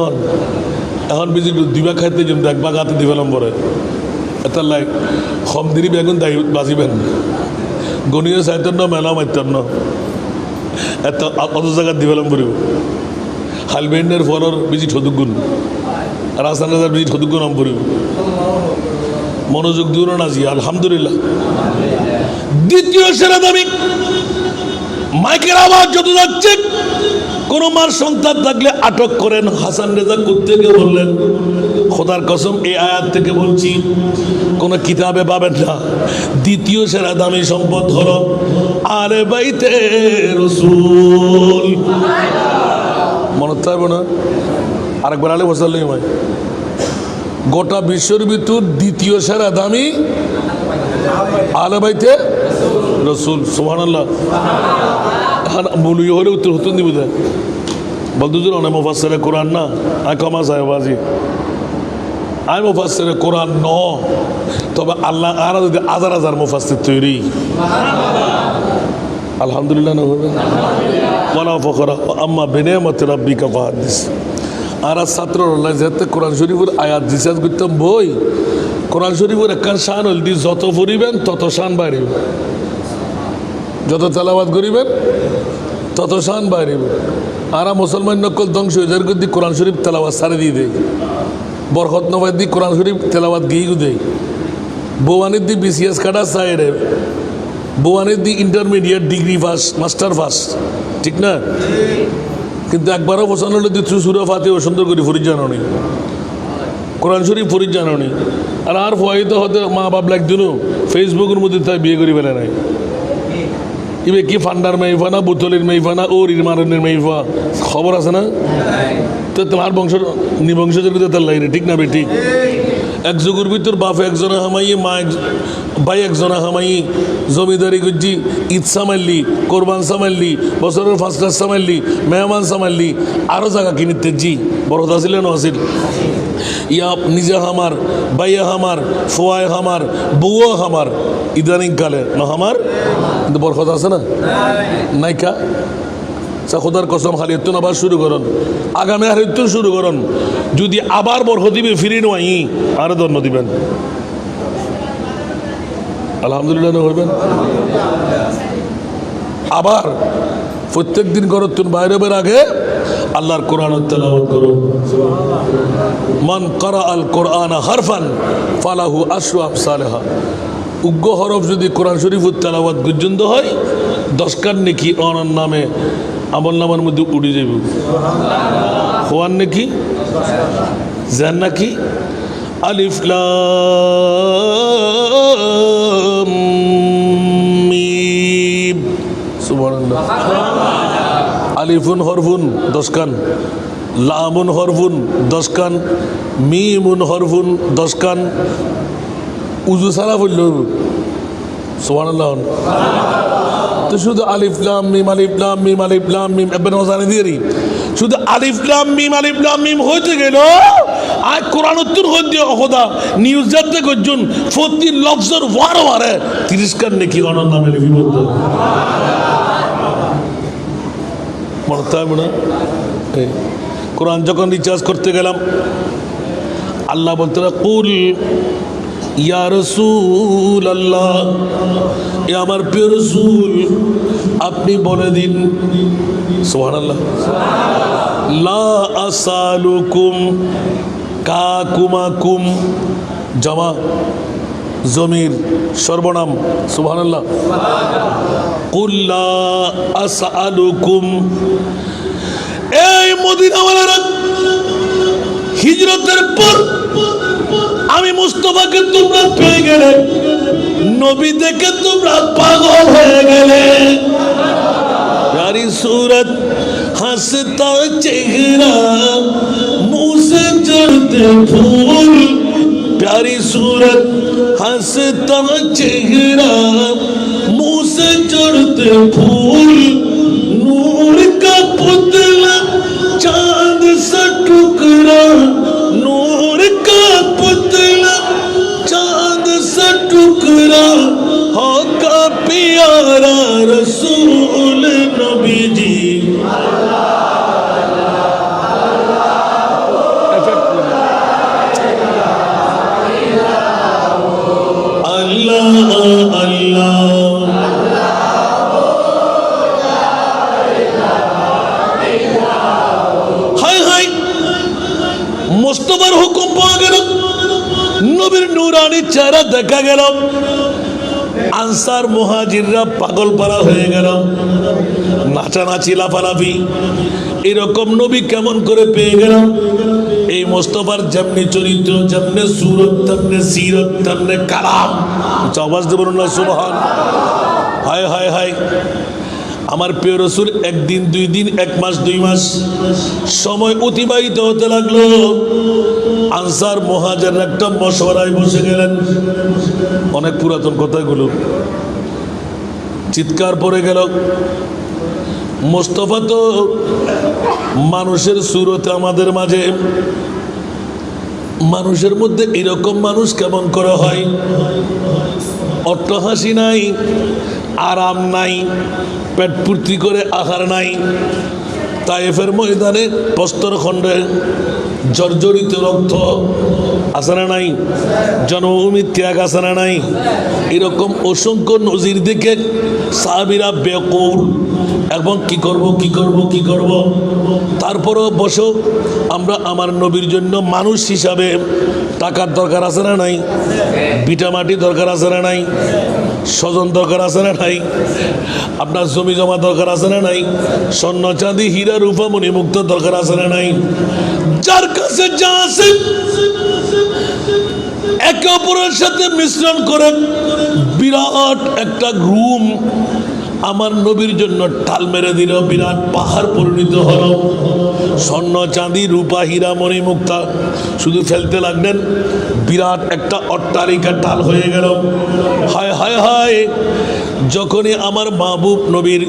[SPEAKER 1] এখন বিজির দুইবা খাইতে যেমন একবা গাতে দিবেলাম পরে এটা লাইক কম দিনই বেগুন দায়ী বাজিবেন, গণীয় চাইতেন না, মেলা মারতেন না, এত অত জায়গা দিবেলাম পড়ব। হালবেন্ডের ফলর বিজি ঠদুগুণ, রাস্তা রাজার বিজি ঠদুগুণ আম পড়ব, মনোযোগ দিও না জি আলহামদুলিল্লাহ। দ্বিতীয় সেরা দামি মাইকের আওয়াজ যত যাচ্ছে, কোন মার সন্তান থাকলে আটক করেন। হাসান রেজা কোত্থেকে বললেন? খোদার কসম এই আয়াত থেকে বলছি, কোন কিতাবে পাবেন না। দ্বিতীয় সেরা দামি সম্পদ হলো আলে বাইতে রাসূল। মনে থাকবে না? আরেকবার আলে বসালেই হয়। গোটা বিশ্বর ভিতর দ্বিতীয় সেরা দামি আলে বাইতে রাসূল। সুবহানাল্লাহ। বলুই হলে উত্তর হতুন দিব দেয় বলতো যে অনেক মুফাসসিরে কোরআন না, আমি কমা সাহেবাজি, আমি মুফাসসিরে কোরআন ন, তবে আল্লাহ আর যদি হাজার হাজার মুফাসসির তৈরি আলহামদুলিল্লাহ না হবে ওয়ালা ফখরা আম্মা বিনিয়ামাতি রাব্বিকা ফাহাদিস। আর ছাত্র যেতে কোরআন শরীফের আয়াত রিসার্চ করতাম বই, কোরআন শরীফের একখান শান হল দি যত পড়িবেন তত শান বাড়িবে, যত তেলাওয়াত করিবেন তত শান বাড়িবে। আর মুসলমান নকল ধ্বংস হয়ে যার দি কোরআন শরীফ তেলাওয়াত সারে দিয়ে দেয়, বরকত নবাই দি কোরআন শরীফ তেলাওয়াত গিয়ে দেয়, বৌয়ানির দি বিসিএস কাটা সাইডে, বৌয়ানির the intermediate degree first, master first, ঠিক না? কিন্তু একবারও পছন্দ হলে দিচ্ছু সুরা ফাতিহা সুন্দর করে ফরিদ জানানি, কোরআন শরীফ ফরিদ জানানি। আর ফয়তো হতে মা বাপ লাগদিনও ফেসবুকের মধ্যে তাই বিয়ে করি ফেলে নাই, ইবে কি ফান্ডার মেইফা না, বোতলের মেইফা না, ওর ইরমারের মেইফা, খবর আছে না? তো তোমার বংশ নিবংশের ভিতরে তার লাইনে, ঠিক না বে? ঠিক। এক যুগের ভিতর বাপ একজনে হামাই, মা ভাই একজনে হামাই, জমিদারি করছি, ঈদ সামাইলি, কোরবান সামাইলি, বছরের ফার্স্ট ক্লাস সামাইলি, মেহমান সামাইলি, আরও জায়গা কিনিতে জি বড় আসিল না আসিল। ইয়া নিজে হামার, বাইয়া হামার, ফোয়ায় হামার, বউয়া হামার, ইদানিং কালে না হামার, কিন্তু বরকত আছে না নাইকা। খোদার কসম খালি এত আবার শুরু করুন, আগামী আর এত শুরু করুন, যদি আবার বরকত দিবে ফিরে নয় আরো ধন্য দিবেন আলহামদুলিল্লাহ হইবেন। আবার প্রত্যেক দিন করুন, বাইরে বের আগে আল্লাহর কোরআন তেলাওয়াত করুন। মান করা আল কোরআন হারফান ফালাহু আশরু আমসালিহা। উগ্র হরফ যদি কোরআন শরীফের তেলাওয়াত পর্যন্ত হয় 10 কান নেকি ওনার নামে আমল নামার মধ্যে উড়ে যাবে। হওয়ার নাকি জান নাকি আলিফ লাম মিম সুবহানাল্লাহ। আলিফুন হরফুন 10 কান, লামুন হরফুন 10 কান, মিমুন হরফুন 10 কান। উজু সারা বলল সুবহানাল্লাহ। তো শুধু আলিফ লাম মিম আলিফ লাম মিম আলিফ লাম মিম এবার জানি দিয়ে শুধু আলিফ লাম মিম হইতে গেল আর কোরআন উত্তর হইতে খোদা নিউজ যাতে করছুন প্রতি লফজর ওয়ারে 30 কান নাকি অনন নামে লিখি বলতে মনে হয় না। কোরআন যখন রিচার্জ করতে গেলাম আল্লাহ বলতে কুল ইয়া রাসূল আল্লাহ, এ আমার প্রিয় রাসূল আপনি বলে দিন সুবহানাল্লাহ, লা আসালুকুম কাকুমাকুম জামা জমির সর্বনাম সুবহানাল্লাহ। কুল লা আসালুকুম, এই মদিনাওয়ালারা হিজরতের পর আমি মুস্তাফাকে তোমরা পেয়ে গেলে, নবী দেখে তোমরা পাগল হয়ে গেলে। প্যারি सूरत हंसता चेहरा मुंह से झड़ते फूल, प्यारी सूरत हंसता चेहरा मुंह से झड़ते फूल, नूर का पुतला चांद सा टुकड़ा, नूर का पुतला चांद सा टुकड़ा हो का प्यारा रसूल नबी जी। अल्लाह अल्लाह हाय हाय मुस्तफार हुकुम पाওয়া গেল, নবীর নূরানি চেহারা দেখা গেল, আনসার মুহাজিররা পাগল পারা হয়ে গেল, নাচানাচি লাফালাফি। এরকম নবী কেমন করে পেয়ে গেল? এই মুস্তাফার যেমনি চরিত্র, যেমনি সুরত, তেমনি সিরত, তেমনি কালাম। আওয়াজ দেব না সুবহান। হায় হায় হায়, আমার প্রিয় রসুল একদিন 2 দিন 1 মাস 2 মাস সময় অতিবাহিত হতে লাগলো। আনসার মুহাজির একটা মশওয়ারায় বসে গেলেন। অনেক পুরাতন কথাগুলো চিৎকার পড়ে গেল। মুস্তাফা তো মানুষের সুরতে আমাদের মাঝে, মানুষের মধ্যে এরকম মানুষ কেমন করে হয়? অট্টহাসি নাই, আরাম নাই, পেট পূর্তি করে আহার নাই। তায়েফের ময়দানে প্রস্তর খণ্ডে জর্জরিত রক্ত আছে না নাই? জন্মভূমির ত্যাগ আছে না নাই? এরকম অসংখ্য নজির দেখে সাহাবীরা বেকুল, এবং কি করব কি করব কি করব। তারপরও বসো, আমরা আমার নবীর জন্য মানুষ হিসাবে টাকার দরকার আছে না নাই? ভিটামাটি দরকার আছে না নাই? স্বজন দরকার আছে না নাই? আপনার জমি জমা দরকার আছে না নাই? স্বর্ণ চাঁদি হীরা রূপা মণি মুক্ত দরকার আছে না নাই? যার কাছে যা আছে একে অপরের সাথে মিশ্রণ করে বিরাট একটা রুম আমার নবীর জন্য টাল মেরে দিল, বিরাট পাহাড় পরিণত হলো। স্বর্ণ চাঁদি রূপা হীরা মণি মুক্তা শুধু ফেলতে লাগলেন, বিরাট একটা অট্টালিকা টাল হয়ে গেল। হায় হায় হায়, যখনই আমার মাহবুব নবীর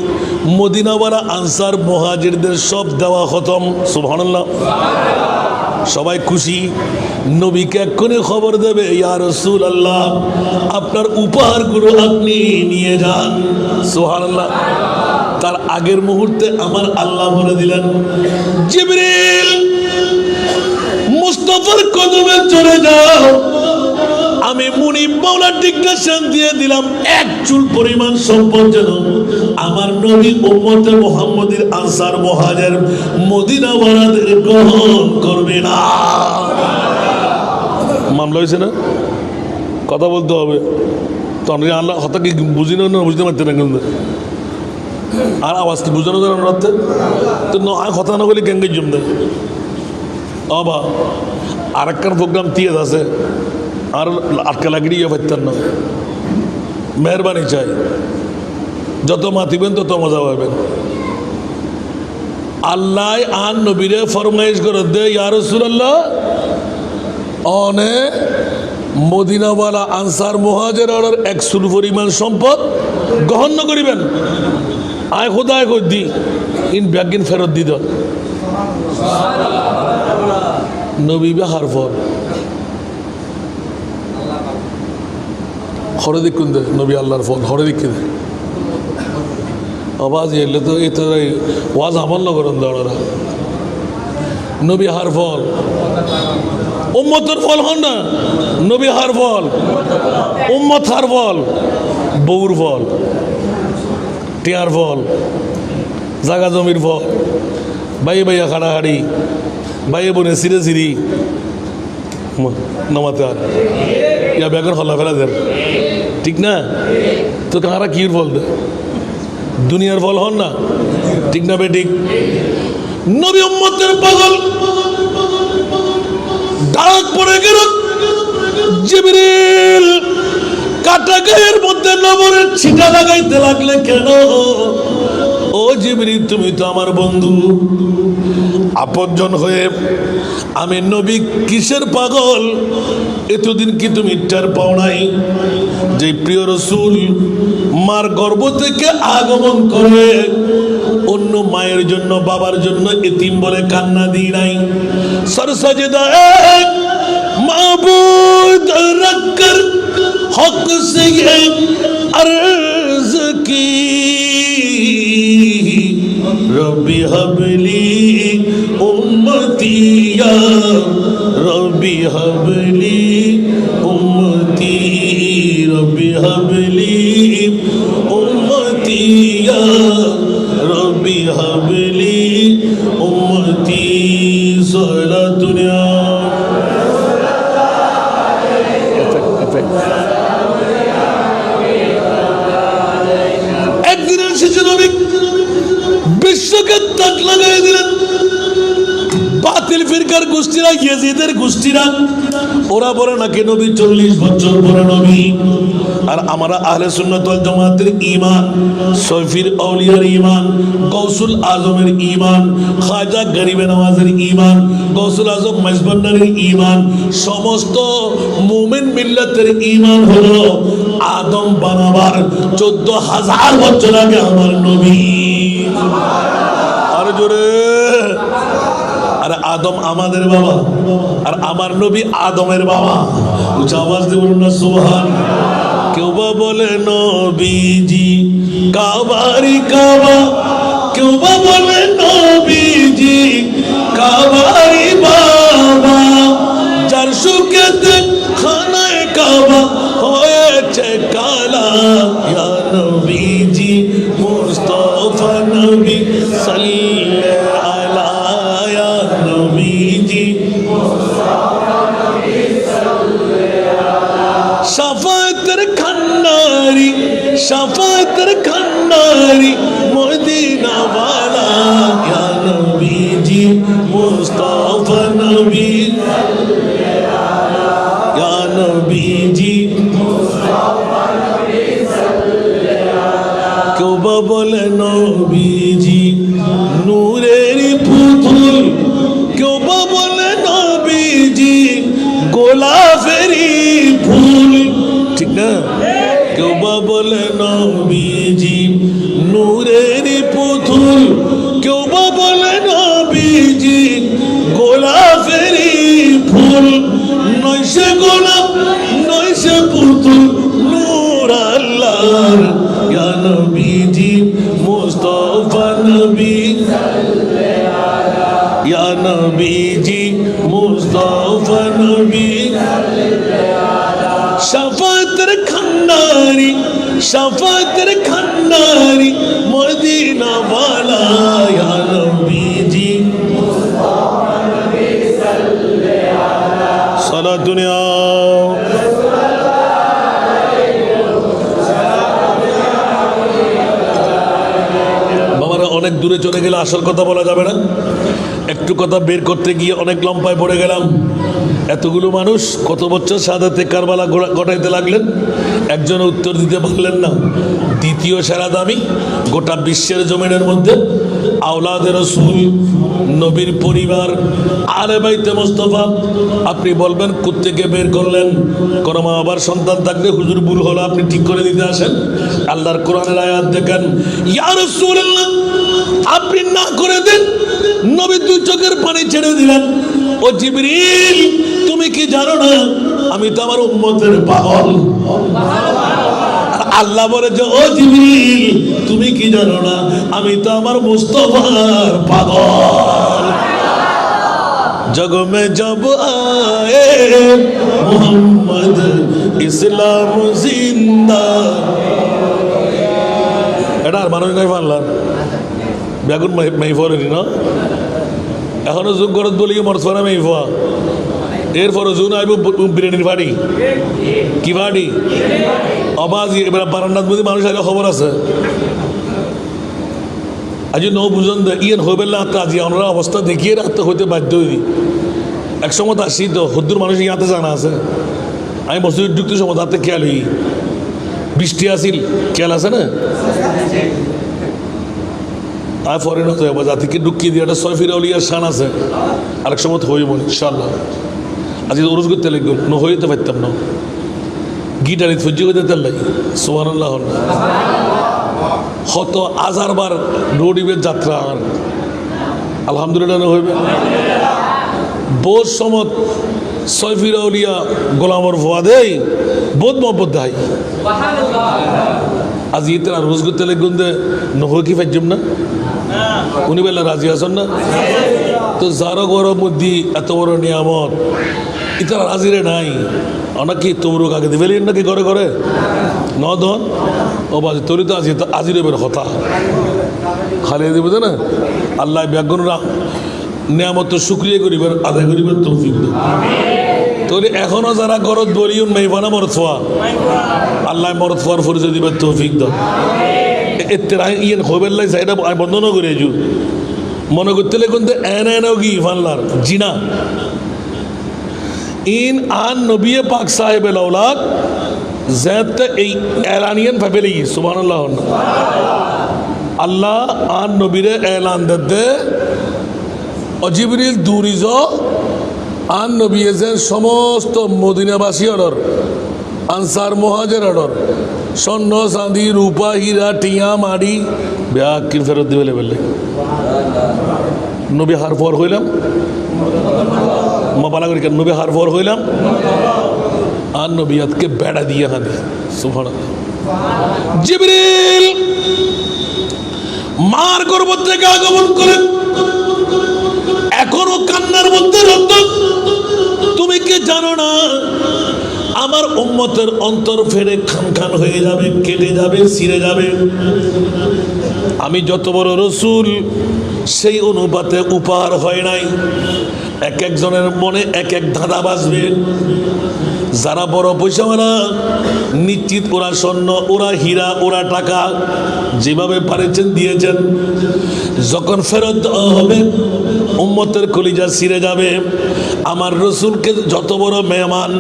[SPEAKER 1] মদিনাওয়ালা আনসার মুহাজিরদের সব দেওয়া খতম, সুবহানাল্লাহ, সবাই খুশি। নবীকে এক্ষুনি খবর দেবে, ইয়া রাসূলুল্লাহ আপনার উপহারগুলো আপনি নিয়ে যান, সুবহানাল্লাহ। তার আগের মুহূর্তে আমার আল্লাহ বলে দিলেন, জিবরিল মুস্তাফার কদমে চলে যাও। আমি মুনিব মাওলা ডিক্টেশন দিয়ে দিলাম, 1 চুল পরিমাণ সম্পদ যেন আমার নবী উম্মতে মুহাম্মদের আনসার মুহাজির মদিনাওয়ালাদের গ্রহণ করবে না। মামলা হয়েছে না? কথা বলতে হবে। তখন আল্লাহ কথা কি বুঝি না, বুঝতে পারতেন না, কিন্তু আর আওয়াজ কি বুঝানো যায় না রাখতে তো কথা না বলে গেঙ্গে জমতে অবা আর একখান প্রোগ্রাম তিয়াদ আছে, আর আটকা লাগিয়ে পারতেন না। মেহরবানি চাই, যত মাতিবেন তত মজা পাবেন। আল্লাহ আন নবীরে ফরমাইশ করে দে ইয়া রাসূলুল্লাহ অনে মদিনাওয়ালা আনসার মুহাজিরের 100 পরিমাণ সম্পদ গ্রহণ করিবেন আয় খোদায় কই দি ইন ব্যাগিন ফেরত দিত নবী বিহার ফর হরে দেখুন দে নবী আল্লাহর ফল হরে দেখে দে আওয়াজ এলে তো এই তো ওয়াজ আমল করেন দাঁড়ারা নবী হার ফল উম্মতের ফল হন না নবী হার ফল উম্মত হার ফল বউর ফল টিয়ার ফল জাগা জমির ফল বাইয়ে বাইয়া খাড়াখাড়ি বাইয়ে বোনে সিরে সিরি নামাতে আর ইয়া ব্যাগের হল্লা ফেলা দেন ঠিক না তো কারা কির ফল দে দুনিয়ার ফল হন না ঠিক না বেঠিক নবী উম্মতের পাগল ডাক পড়ে গেল জিবরিল কাটা গায়ের মধ্যে নবরের ছিটা লাগাইতে লাগলে কেন ও জিবরিল তুমি তো আমার বন্ধু আপনজন হয়ে আমি নবী কিসের পাগল এতদিন কি তুমি টের পাও নাই যে প্রিয় রাসূল মার গর্ভ থেকে আগমন করে অন্য মায়ের জন্য বাবার জন্য এতিম বলে কান্না দিই নাই সর সাজদা এক মাবুদ রখকর হক সে अर्ज की रब्बी हबली उम्मतिया रब्बी हबली उम्मती रब्बी हबली उम्मतिया रब्बी हबली उम्मती सारा दुनिया বিশ্বকে তাক লাগাই দিলেন বাতিল ফিরকার গোষ্ঠীরা ইয়াজিদের গোষ্ঠীরা ওরা বলে নাকি নবী 40 বছর পরে নবী আর আমরা আহলে সুন্নাত ওয়াল জামাতের ঈমান সৈফির আউলিয়ার ঈমান গৌসুল আজমের ঈমান খাজা গরিবে নওয়াজের ঈমান গৌসুল আজম মাইজবান্ডারের ঈমান সমস্ত মুমিন মিল্লাতের ঈমান হলো আদম বানাবার 14000 বছর আগে আমার নবী আর জোরে আর আদম আমাদের বাবা আর আমার নবী আদমের বাবা উচ্চ আওয়াজ দিয়ে বলুন না সুবহান কেউ বা বলে নবীজি কাবারি কাবা কেউ বা বলে নবীজি কাবারি বাবা যার সুখেতে খানায় কাবা হয়েছে কালা ইয়া নবীজি মুস্তাফা নবী সাল্লাল্লাহু আলা ইয়া নবীজি মুস্তাফা নবী সাল্লাল্লাহু শাফাতের খান্নারি শাফাতের খান্নারি মদিনা ওয়ালা ইয়া নবীজি মুস্তাফা নবী সাল্লাল্লাহু ইয়া নবীজি মুস্তাফা নবী সাল্লাল্লাহু কেউ বা বলে নবীজি নূরের পুতুল কেউ বা বলে নবীজি গোলাপেরই ফুল ঠিক না কেউ বা বলে নবীজি নূরের পুতুল কেউ বা বলে নবীজি গোলাপেরই ফুল নয় সে গোলাপ নয় সে পুতুল নূর আল্লাহর ইয়া নবীজি মুস্তাফা নবী ইয়া নবীজি মুস্তাফা নবী শাফাতের খান্নারি শাফাতের খান্নারি মদিনা ওয়ালা ইয়া নবীজি মুস্তাফা নবী সাল্লাল্লাহু সারা দুনিয়া বাবারা অনেক দূরে চলে গেলে আসল কথা বলা যাবে না একটু কথা বের করতে গিয়ে অনেক লম্বায় পড়ে গেলাম এতগুলো মানুষ কত বছর শাহাদাতে কারবালা ঘটাইতে লাগলেন একজন উত্তর দিতে পারলেন না দ্বিতীয় সেরা দামি গোটা বিশ্বের জমিনের মধ্যে আওলাদে রাসূল, নবীর পরিবার, আলে বাইতে মুস্তাফা। আপনি বলবেন কোত্থেকে বের করলেন? কোন মা বাবার সন্তান থাকলে হুজুর ভুল হলো আপনি ঠিক করে দিতে আসেন। আল্লাহর কোরআনের আয়াত দেখেন, ইয়া রাসূলুল্লাহ আপনি না করে দেন, নবী দুই চোখের পানি ছেড়ে দিলেন। ও জিবরিল তুমি কি জানো না আমি তো আমার উম্মতের পাগল। আল্লাহ বলে যে ও জিবরিল তুমি কি জানো না আমি তো আমার মুস্তাফার পাগল। जग में जब आए मोहम्मद इस्लाम जिंदा। এটা আর মানুষ নাই পারলাম বেগুন মেইফরি না এখনো যোগ করত বলি মরসনা মেইফা এরপর জুন আইব বিরিয়ানির ফাড়ি কি ফাড়ি আবাজ এবার বারান্দার মধ্যে মানুষ আগে খবর আছে আজ ন বুঝন ইয়েন হইবেন না আজি আমরা অবস্থা দেখিয়ে রাখতে হইতে বাধ্য হই। এক সময় আসি তো হদ্দুর মানুষ ইয়াতে জানা আছে আমি মসজিদ ঢুকতে সময় তাতে খেয়াল হই বৃষ্টি আসিল খেয়াল আছে না আর ফরেন হতে হবে জাতিকে ঢুকিয়ে দিয়ে একটা সয়ফির অলিয়ার শান আছে আরেক সময় হইব ইনশাল্লাহ। আজকে ওরজ করতে লাগবে ন হইতে পারতাম না গিটারিত সহ্য করতে তেলাই সুবহানাল্লাহ কত হাজারবার রোডিবের যাত্রা আলহামদুলিল্লাহ হইবে বোধ সমত সয়ফির আউলিয়া গোলামর ভোয়া দেয় বোধ মহব্বত দেয় আজ ইতে আর রোজ করতে লাগবেন দে নহ কি ফাইজম না উনি বেলা রাজি আছেন না তো যারা গরম মধ্যে এত বড় নিয়ামত ইতারা রাজিরে নাই অনেকে তবরুক আগে দিবেলেন নাকি ঘরে ঘরে ন ধন ও বাজে তরি তো আজির বের হতা খালি দেবে না আল্লাহ ব্যাগুনরা নিয়ামত শুক্রিয়া করিবার আদায় করিবার তৌফিক দেন। তাহলে এখনো যারা গরত বলিউন মেহমানা মরতফা আল্লাহ মরতফার পরিচয় দিবার তৌফিক দেন। এতে ইয়েন হইবেল লাগছে এটা আমি বন্ধনও করে যু মনে করতে লেগুন তো এন এনেও কি ফানলার জিনা ইন আন নবী পাক সাহেব আউলাদ ज़ैत ऐलानियन फैबेली सुभानअल्लाह अल्लाह आन नबीरे ऐलान दे अजिब्रिल दूरिजो आन नबीए जे समस्त मदिनाबासी अडर आंसार मुहाजिर अडर स्वर्ण चांदी रूपा हीरा टिया माड़ी ब्याह किन फेरत दिबे बेले नबी हार फर हইলাম माबाला करी नबी हार फर हইলাম আর নবিয়াতকে বেড়া দিয়ে হাঁদে সুবহানাল্লাহ। জিবরিল মার গর্ভ থেকে আগমন করে এখনো কান্নার মধ্যে রত তুমি কি জানো না আমার উম্মতের অন্তর ফেরে খান খান হয়ে যাবে কেটে যাবে ছিঁড়ে যাবে আমি যত বড় রসুল সেই অনুপাতে উপহার হয় নাই এক একজনের মনে এক এক ধাঁধা বাজবে যারা বড় পয়সাওয়ালা নিশ্চিত ওরা স্বর্ণ ওরা হীরা ওরা টাকা যেভাবে পারেছেন দিয়েছেন যখন ফেরত দেওয়া হবে উম্মতের কলিজা ছিঁড়ে যাবে আমার রসুলকে যত বড় মেহমান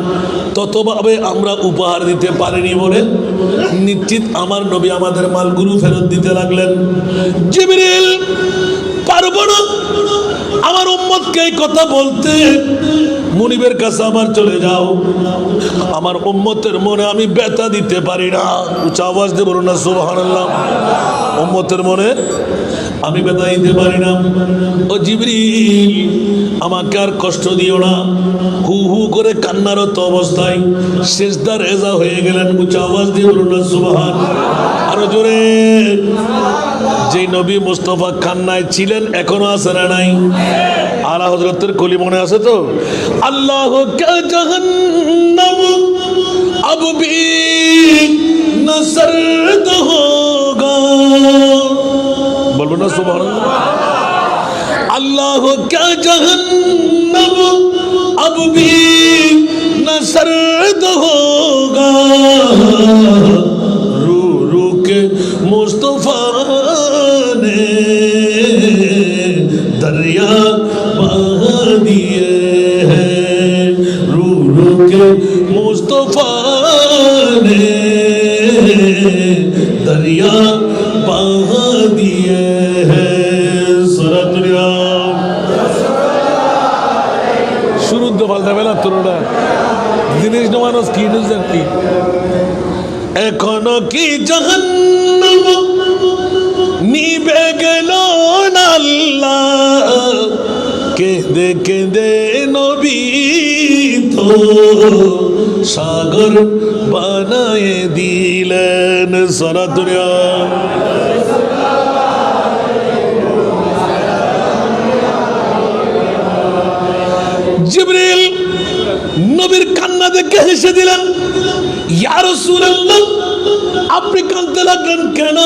[SPEAKER 1] ততভাবে আমরা উপহার দিতে পারিনি বলে নিশ্চিত আমার নবী আমাদের মালগুলো ফেরত দিতে লাগলেন। জিবরিল পারবো না আমার উম্মতকে এই কথা বলতে মুনিবের কাছে আমার চলে যাও আমার উম্মতের মনে আমি ব্যথা দিতে পারি না উচ্চ আওয়াজ দিয়ে বলুন না সুবহানাল্লাহ উম্মতের মনে আমি ব্যথা দিতে পারি না ও জিবরিল আমাকে আর কষ্ট দিও না হু হু করে কান্নারত অবস্থায় সিজদার রেজা হয়ে গেলেন উচ্চ আওয়াজ দিয়ে বলুন না সুবহান আরো জোরে যে নবী মুস্তাফা কান্নায় ছিলেন এখনো আছে না নাই আলা হযরতের কলি মনে আছে তো আল্লাহ কা জাহান্নাম अब भी न सर्द होगा बोलो ना सुभान अल्लाह क्या जहन्नम अब भी न सर्द होगा रू रू के मुस्तफा ने दरिया बहा दिए हैं रू रू के मुस्तफा ने दरिया बहा दिए हैं বুঝলেন কি এখনো কি জাহান্নাম নিবে গেল না আল্লাহ কেঁদে কেঁদে নবী তো সাগর বানায় দিলেন সারা দুনিয়া জিবরিল নবীর কান্না দেখে হেসে দিলেন ইয়া রাসূলুল্লাহ আপনি কাঁদতে লাগলেন কেন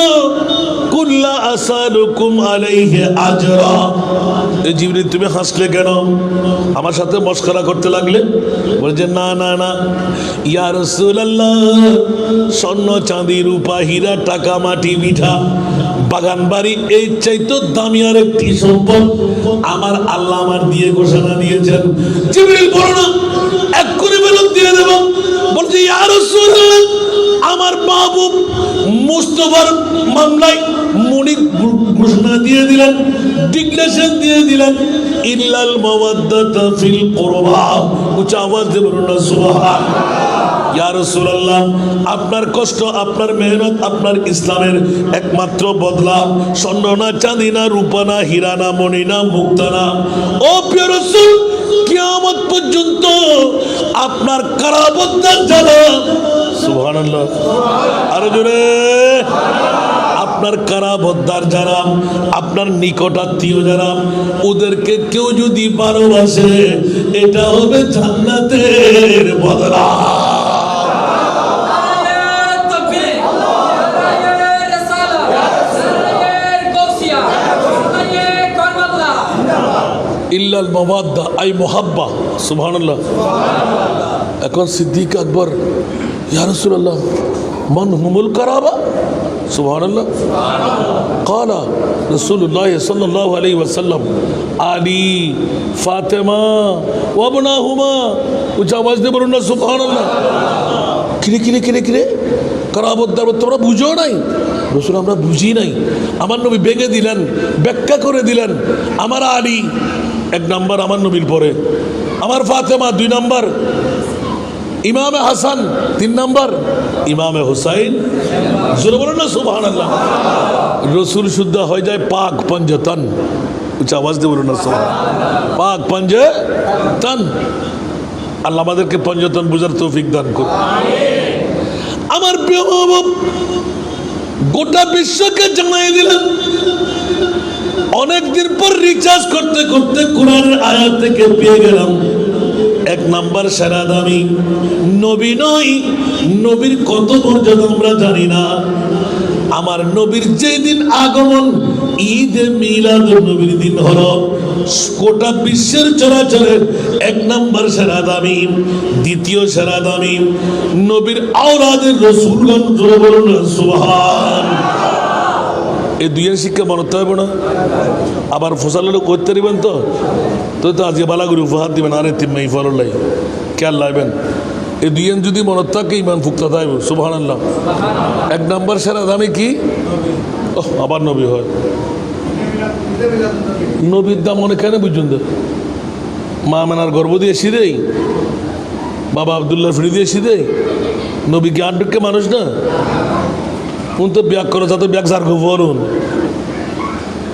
[SPEAKER 1] কুল্লা আসালুকুম আলাইহি আজরা জিবরিল তুমি হাসলে কেন আমার সাথে মশকরা করতে লাগলে বলে না না না ইয়া রাসূলুল্লাহ স্বর্ণ চাঁদি রূপা হীরা টাকা মাটি মিঠা বাগান বাড়ি এই চাইতো দামি আর একটি সম্পদ আমার আল্লাহ আমার দিয়ে ঘোষণা দিয়েছেন জিবরিল বলো না এক্ষুনি বেলুন দিয়ে দেব বলছে ইয়া রাসূলুল্লাহ আমার মাহবুব মুস্তাফার মামলায় মনিক ঘোষণা দিয়ে দিলেন ডিক্লেরেশন দিয়ে দিলেন ইল্লাল মাওয়াদ্দাতা ফিল কুরবা উচ্চ আওয়াজ দিয়ে বলুন না সুবহানাল্লাহ ইয়া রাসূলুল্লাহ আপনার কষ্ট আপনার মেহনত আপনার ইসলামের একমাত্র বদলা স্বর্ণ না চাঁদি না রূপা না হীরা না মণি না মুক্তা না ও প্রিয় রাসূল কিয়ামত পর্যন্ত আপনার কারাবন্দার যারা সুবহানাল্লাহ আরো জোরে আপনার কারাবদ্দার যারা আপনার নিকটাত্মীয় যারা ওদেরকে কেউ যদি ভালোবাসে এটা হবে জান্নাতের বদলা ইল্লাল মাওয়াদ্দা আই মুহাব্বা সুবহানাল্লাহ এখন সিদ্দিক আকবর ইয়া রাসূলুল্লাহ মান হুমুল কারাবা সুবহানাল্লাহ قال رسول الله صلى الله عليه وسلم علي فاطمه وابناهما উচ্চ আওয়াজ দিয়ে বলুন না সুবহানাল্লাহ কিরে কিরে কিরে কিরে কারাবদ্দার তোমরা বুঝো নাই রাসূল আমরা বুঝি নাই আমার নবী ভেঙে দিলেন ব্যাখ্যা করে দিলেন আমার আলী এক নাম্বার আমার নবীর পরে আমার ফাতেমা দুই নাম্বার ইমামে হাসান তিন নাম্বার ইমামে হুসাইন জোরে বলুন না সুবহানাল্লাহ রাসূল শুদ্ধ হয়ে যায় পাক পঞ্জতন উচ্চ আওয়াজ দিয়ে বলুন না সুবহানাল্লাহ পাক পঞ্জতন আল্লাহ আমাদেরকে পঞ্জতন বুঝার তৌফিক দান করুন আমিন আমার প্রিয় বাবা গোটা বিশ্বকে জানাই দিলেন অনেকদিন পর রিচার্জ করতে করতে কোরআনের আয়াত থেকে পেয়ে গেলাম এক নাম্বার সেরা দামি নবী নয় নবীর কত মর্যাদা আমরা জানি না আমার নবীর যেদিন আগমন ঈদে মিলাদুন নবীর দিন হলো গোটা বিশ্বের চরাচরের এক নাম্বার সেরা দামি দ্বিতীয় সেরা দামি নবীর আওলাদের রাসূলগণ জোরে বলুন সুবহানাল্লাহ এই দুইয়ের শিক্ষা মানতে হবে না আবার ফসলের করতে দিবেন তো তো আজকে বালাগুড়ি উপহার দিবেন আরে তিম্মাই ফলাই খেয়াল লাগবেন এই দুইয়ের যদি মনত থাকে ইমান ফুক্তা থাকবে সুবহানাল্লাহ এক নাম্বার সেরা দামি কি আবার নবী হয় নবীর দাম অনেক কেন বুঝুন তো মা মেনার গর্ব দিয়ে সিদেই বাবা আবদুল্লাহ ফিরি দিয়ে সিদেই নবী কি আটকে মানুষ না উন তো ব্যাগ করো যাতে ব্যাগ সার খুব বলুন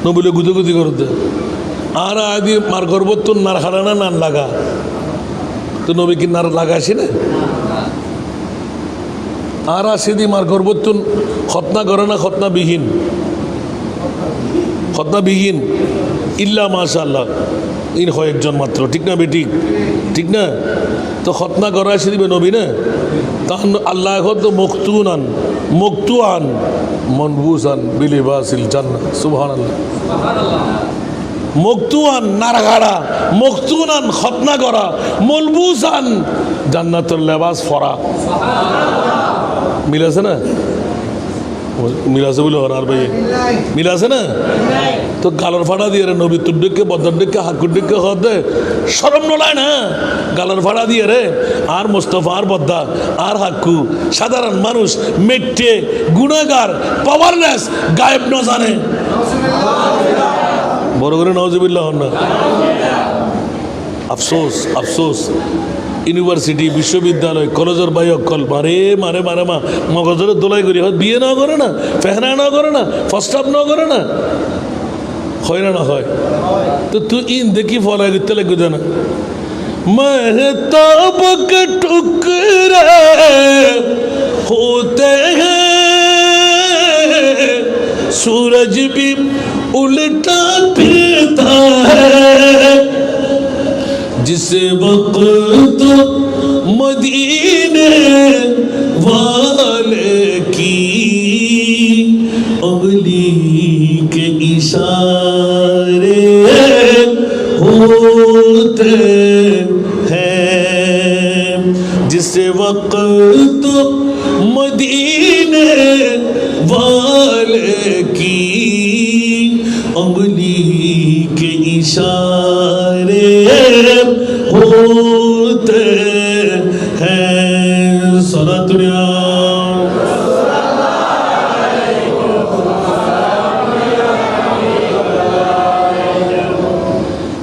[SPEAKER 1] নবীলে গুদুগুদি করতে আর আদি মার গর্ব তো নার খাড়া না নান লাগা তো নবী কি নার লাগা আসি না আর আসি দি মার গর্ব তো খতনা করে না খতনাবিহীন ইল্লা মাশাআল্লাহ ইন হয় একজন মাত্র ঠিক না বেটি ঠিক না তো খতনা করা আসি দিবে নবী না তখন আল্লাহ এখন তো মকতুআন মনবুসান বিলিবাসিল জান্নাহ সুবহানাল্লাহ মকতুআন নারগাড়া মকতুনান খতনা করা মলবুসান জান্নাতুল লিবাস ফরা মিল আছে না মিল আছে বলে আর ভাই মিল আছে না তো গালার ফাড়া দিয়ে রে নবী তুড্ডকে বদরডকে হাকুডকে হদে শরম নলায় না গালার ফাড়া দিয়ে রে আর মোস্তফা আর বদ্দা আর হাক্কু সাধারণ মানুষ মেট্টে গুনাহগার পাওয়ারলেস গায়েব না জানে বড় করে নাউজুবিল্লাহ না আফসোস ইউনিভার্সিটি বিশ্ববিদ্যালয় কলেজের বাই অকল মারে মারে মারে মা মগজের দোলাই করি হয় বিয়ে না করে না ফেহনা না করে না ফার্স্ট হাফ না করে না হয় না হয় তো তুই ইন দেখি ফলাই দিতে লাগবে জানা महताब के टुकड़े होते हैं सूरज भी उल्टा फिरता है जिस वक्त मदीने वाले की उंगली के इशारे होते जिस वक्त मदीने वाले की उंगली के इशारे होते हैं सलातुल्लाह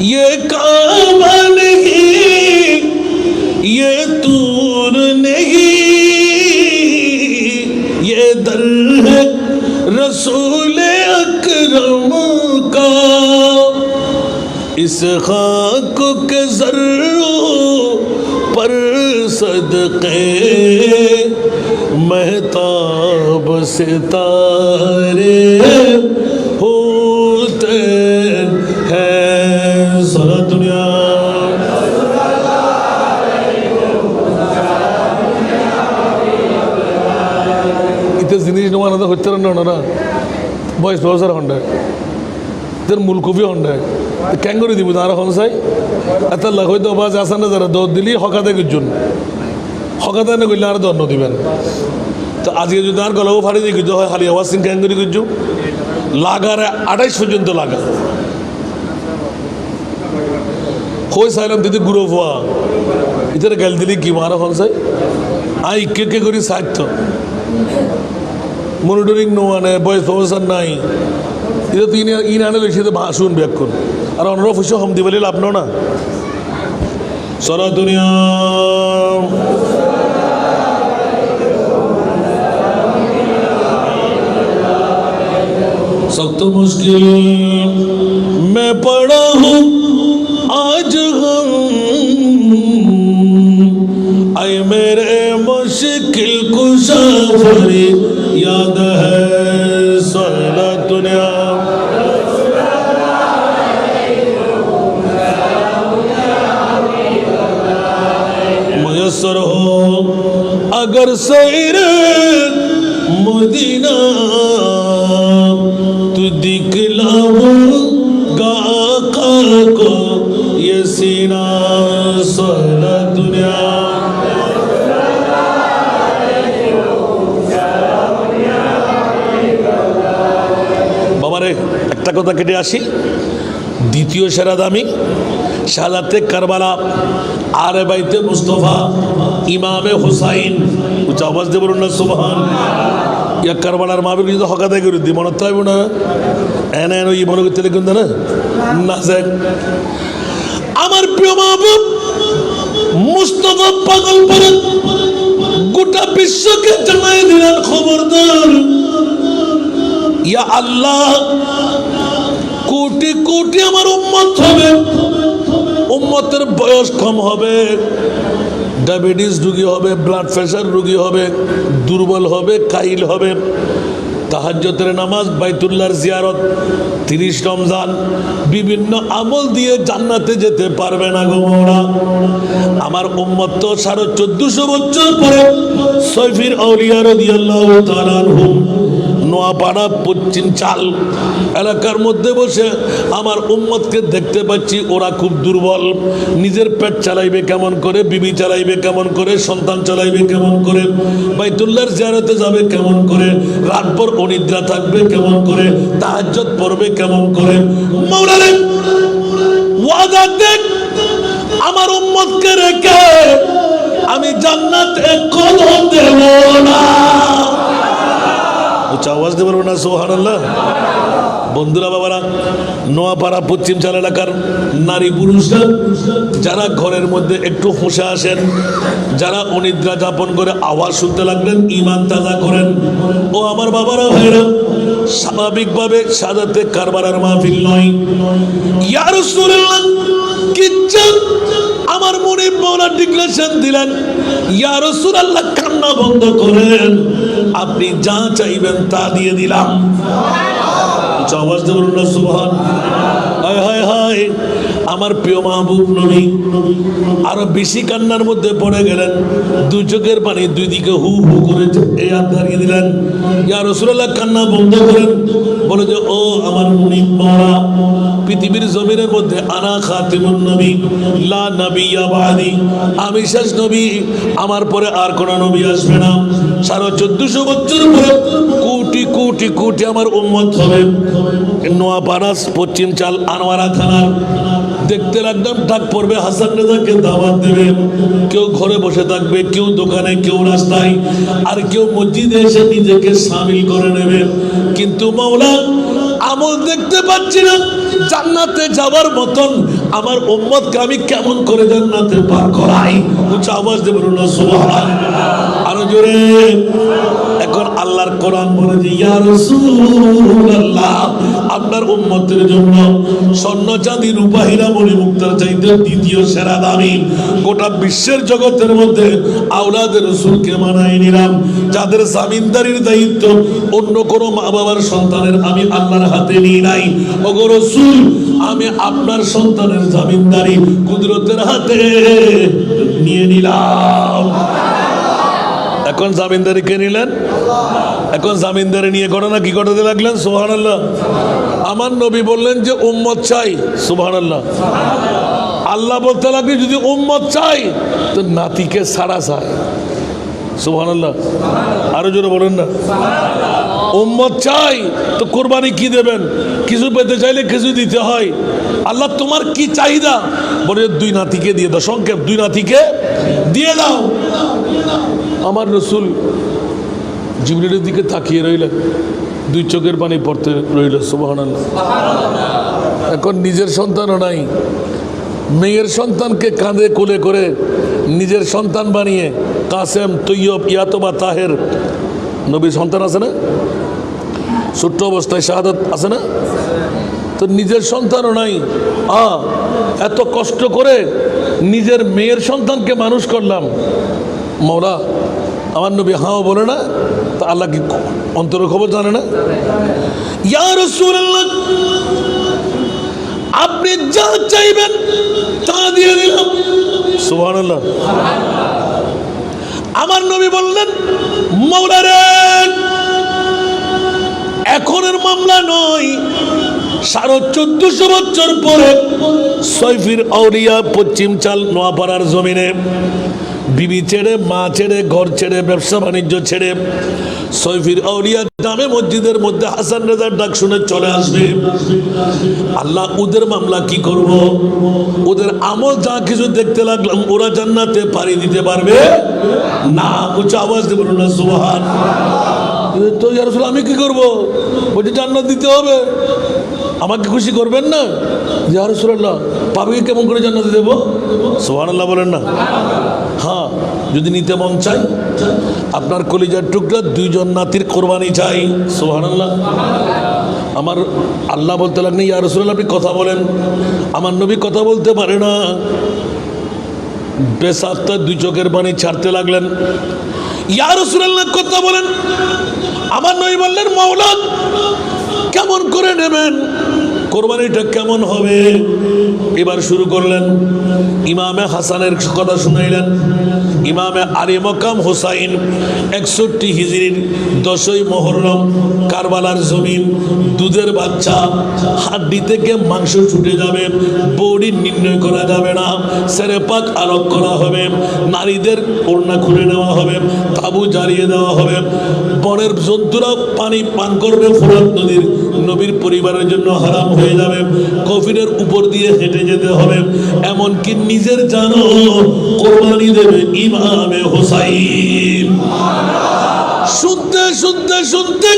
[SPEAKER 1] ये काबा नहीं ये तूर नहीं ये दर है रसूल अकरम का इस खाक के ज़र्रों पर सदक़े महताब सितारे होते हैं सलातुल्लाह জিনিস নেওয়া না হচ্ছে না বয়স প্রফেসর হন্ডে তোর মূলকপি হন্ডে কেন করে দিব তারা হনসাই এত লাখ হয়তো বাজ আসা না যারা দর দিলি হকাতে গুজন হকাতে না করলে আর দর দিবেন তো আজকে যদি আর গলাও ফাড়ি দিয়ে গুজো হয় খালি আওয়াজ সিং কেন করে গুজো লাগার 28 পর্যন্ত লাগা হই সাইলাম দিদি গুরু হওয়া ইতারে গেল দিলি কি মারা হনসাই আই কে করি সাহিত্য মনিটরিং নোয়ানে বয়স প্রফেসর নাই এটা তো ইন আনে লইছে ভাষণ ব্যাকুন আর অনরফ হইস হম দিবলে লাভ না সারা দুনিয়া सख्त मुश्किल मैं पड़ा हूँ आज हम आए मेरे मुश्किल कुशा याद है सोला दुनिया मुयस्सर हो अगर सैर मदीना तू दिखलाऊंगा आका को ये सीना सोला दुनिया একটা কথা কেটে আসি দ্বিতীয় সেরা দামি শাহাদাতে কারবালা আরে বাইতে মুস্তফা ইমামে হুসাইন উচ্চ আওয়াজ দিয়ে বলুন না সুবহান ইয়া কারবালার মাহফিল কিন্তু হকাতে করে দি মনে তো না এনে এনে ই মনে করতে দেখুন না না যাক আমার প্রিয় মাহবুব মুস্তফা পাগল পরে গোটা বিশ্বকে জানাই দিলেন খবরদার ইয়া আল্লাহ কোটি কোটি আমার উম্মত হবে উম্মতের বয়স কম হবে ডায়াবেটিস রোগী হবে ব্লাড প্রেশার রোগী হবে দুর্বল হবে কাইল হবে তাহাজ্জুদের নামাজ বাইতুল্লাহর জিয়ারত 30 রমজান বিভিন্ন আমল দিয়ে জান্নাতে যেতে পারবে না গো মওলা আমার উম্মত তো 1450 বছর পরে সৈফির আউলিয়া রাদিয়াল্লাহু তাআলা আনহু নোয়াপাড়া পশ্চিম চাল এলাকার মধ্যে বসে আমার উম্মতকে দেখতে পাচ্ছি ওরা খুব দুর্বল নিজের পেট চালাইবে কেমন করে বিবি চালাইবে কেমন করে সন্তান চালাইবে কেমন করে বাইতুল্লাহর জিয়ারতে যাবে কেমন করে রাতভর অনিদ্রা থাকবে কেমন করে তাহাজ্জুদ পড়বে কেমন করে মাওলা রে ওয়াদা দেখ আমার উম্মতকে রেখে আমি জান্নাতে কদম দেব না উচ্চ আওয়াজ দিয়ে বলবো না সুবহানাল্লাহ বন্ধুরা বাবারা, নোয়াপাড়া পশ্চিম চাল এলাকার নারী পুরুষরা যারা ঘরের মধ্যে একটু হুঁশে আসেন, যারা অনিদ্রা যাপন করে আওয়াজ শুনতে লাগলেন, ঈমান তাজা করেন। ও আমার বাবারা ভাইরা, স্বাভাবিকভাবে সাদাতে কারবালার মাহফিল নয়। ইয়া রাসূলুল্লাহ কি চান? আমার মনে মৌলা ডিক্লারেশন দিলেন, ইয়া রাসূলুল্লাহ কান্না বন্ধ করেন, আপনি যা চাইবেন তা দিয়ে দিলাম। আওয়াজ দিয়ে বলুন না সুবহানাল্লাহ। হায় হায় হায়, আমার প্রিয় মাহবুব নবী আরো বেশি কান্নার মধ্যে পড়ে গেলেন। দুই চোখের পানি দুই দিকে হু হু করে এই হাত দাঁড়িয়ে দিলেন। ইয়া রাসূলুল্লাহ কান্না বন্ধ করেন, বলে যে ও আমার মুনিব মওলা, পৃথিবীর জমিনের মধ্যে আনা খাতিমুন নবী লা নবিয়্যা বাদি, আমি শেষ নবী, আমার পরে আর কোন নবী আসবে না। 1450 বছর পরে কোটি কোটি কোটি আমার উম্মত হবে। নোয়াপাড়া পশ্চিম চাল আনোয়ারা থানার দেখতে লাগলাম ডাক পড়বে, হাসান রেজাকে দাওয়াত দেবে। কেউ ঘরে বসে থাকবে, কেউ দোকানে, কেউ রাস্তায়, আর কেউ মসজিদে এসে নিজেকে শামিল করে নেবে। কিন্তু মাওলা আমল দেখতে পাচ্ছি না জান্নাতে যাওয়ার মতন। আমার উম্মতকে আমি কেমন করে জান্নাতে পার করাই? উচ্চ আওয়াজ দিয়ে বলুন না সুবহানাল্লাহ, আরো জোরে। এখন আল্লাহর কোরআন বলে যে ইয়া রাসূলুল্লাহ, আপনার উম্মতের জন্য স্বর্ণ চাঁদি রূপা হীরা মণি মুক্তার চাইতে দ্বিতীয় সেরা দামি গোটা বিশ্বের জগতের মধ্যে আওলাদে রাসূলকে মানায় নিলাম, যাদের জামিনদারির দায়িত্ব অন্য কোনো মা বাবার সন্তানের আমি আল্লাহর হাতে নিয়ে নাই। ওগো রাসূল, আমি আপনার সন্তানের জামিনদারি কুদরতের হাতে নিয়ে নিলাম। এখন জামিনদারি কে নিলেন? এখন জামিনদারি নিয়ে ঘটনা কি ঘটাতে লাগলেন? সুবহানাল্লাহ। আমার নবী বললেন যে উম্মত চাই। সুবহানাল্লাহ। আল্লাহ বলতে লাগলেন যদি উম্মত চাই তো নাতিকে ছাড়া চাই। সুবহানাল্লাহ, আরো জোরে বলেন না। উম্মত চাই তো কোরবানি কি দেবেন? কিছু পেতে চাইলে কিছু দিতে হয়। আল্লাহ তোমার কি চাহিদা? বলে দুই নাতিকে দিয়ে দাও, সংক্ষেপ দুই নাতিকে দিয়ে দাও। আমার রসুল জিবরিলের দিকে তাকিয়ে রইলেন, দুই চোখের পানি পড়তে রইল। সুবহানাল্লাহ। এখন নিজের সন্তানও নাই, মেয়ের সন্তানকে কাঁধে কোলে করে নিজের সন্তান বানিয়ে কাসেম, তৈয়ব, ইয়াতবা, তাহের নবীর সন্তান আছে না? ছোট্ট অবস্থায় শাহাদাত আছে না? তো নিজের সন্তানও নাই, এত কষ্ট করে নিজের মেয়ের সন্তানকে মানুষ করলাম। মওলা আমার নবী হাও বলে না, তা আল্লাহ কি অন্তরের খবর জানে না? ইয়া রাসূলুল্লাহ, আপনি যা চাইবেন তা দিয়ে দিলাম। সুবহানাল্লাহ। আমার নবী বললেন, মওলা রে, এখনের মামলা নয়, 1450 বছর পরে সৈফির আউলিয়া পশ্চিম চাল নোয়াপাড়ার জমিনে বিবি ছেড়ে, মা ছেড়ে, ঘর ছেড়ে, ব্যবসা বাণিজ্য ছেড়ে সৈফির আউলিয়া জামে মসজিদের মধ্যে হাসান রেজার ডাক শুনে চলে আসবে। আল্লাহ ওদের মামলা কি করব? ওদের আমল যা কিছু দেখতে লাগলাম, ওরা জান্নাতে পাড়ি দিতে পারবে না। উচ্চ আওয়াজ দিয়ে বলুন না সুবহানাল্লাহ। তো ইয়া রাসূল আমি কি করব? বলছি জান্নাত দিতে হবে। আমাকে খুশি করবেন না? ইয়া রাসূলুল্লাহ পাবে কেমন করে জান্নাতে দেব? সুবহানাল্লাহ বলেন না। হ্যাঁ, যদি নিতে মন চাই, আপনার কলিজার টুকরা দুইজন নাতির কোরবানি চাই। সুবহানাল্লাহ। আমার আল্লাহ বলতে লাগলেন, ইয়া রাসূলুল্লাহ আপনি কথা বলেন। আমার নবী কথা বলতে পারে না, বেসাত্তা দুই চোখের পানি ছাড়তে লাগলেন। ইয়া রাসূলুল্লাহ কথা বলেন। আমার নবী বললেন, মাওলা কেমন করে নেবেন? কোরবানিটা কেমন হবে? এবার শুরু করলেন। ইমামে হাসানের কথা শুনাইলেন। ইমামে আলী মকাম হোসাইন 61 হিজরির 10ই মুহররম কারবালার জমিন, দুধের বাচ্চা, হাড্ডি থেকে মাংস ছুটে যাবে, বডি নির্ণয় করা যাবে না, সেরে পাক আলোক করা হবে, নারীদের ওড়না খুলে নেওয়া হবে, তাবু জ্বালিয়ে দেওয়া হবে, বনের জন্তুরা পানি পান করবে ফোরাত নদীর, নবীর পরিবারের জন্য হারাম হয়ে যাবে, কফিনের উপর দিয়ে হেঁটে যেতে হবে, এমনকি নিজের জানো কোরবানি দেবে ইমামে হোসাইন। শুনতে শুনতে শুনতে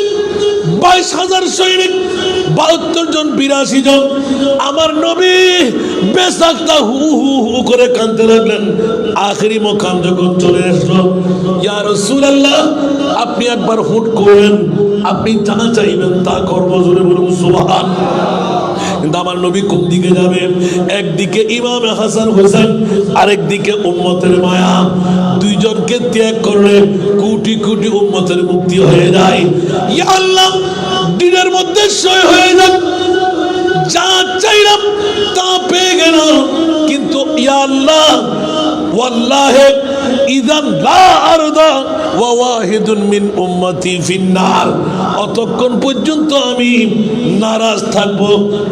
[SPEAKER 1] 22,000 সৈনিক, 72 জন, 82 জন, আমার নবী বেসাক্তা হু হু হু করে কাঁদতে লাগলেন। আখেরি মোকাম যখন চলে আসলো, ইয়া রাসূলুল্লাহ আপনি একবার হুট করেন, আপনি যা চাইবেন তা করবো, জোরে বলুন সুবহানাল্লাহ। কিন্তু আমার নবী কোন দিকে যাবে? একদিকে ইমাম হাসান হোসেন, আরেকদিকে উম্মতের মায়া। দুইজনকে ত্যাগ করলে কোটি কোটি উম্মতের মুক্তি হয়ে যায়। ইয়া আল্লাহ, দিনের মধ্যে সয় হয়ে যাক, যা চাইলাম তা পেয়ে গেলাম, কিন্তু ইয়া আল্লাহ ওয়াল্লাহি ইযান লা আরদা ওয়া ওয়াহিদুন মিন উম্মতি ফিন্নার, অতক্ষণ পর্যন্ত আমি নারাজ থাকব,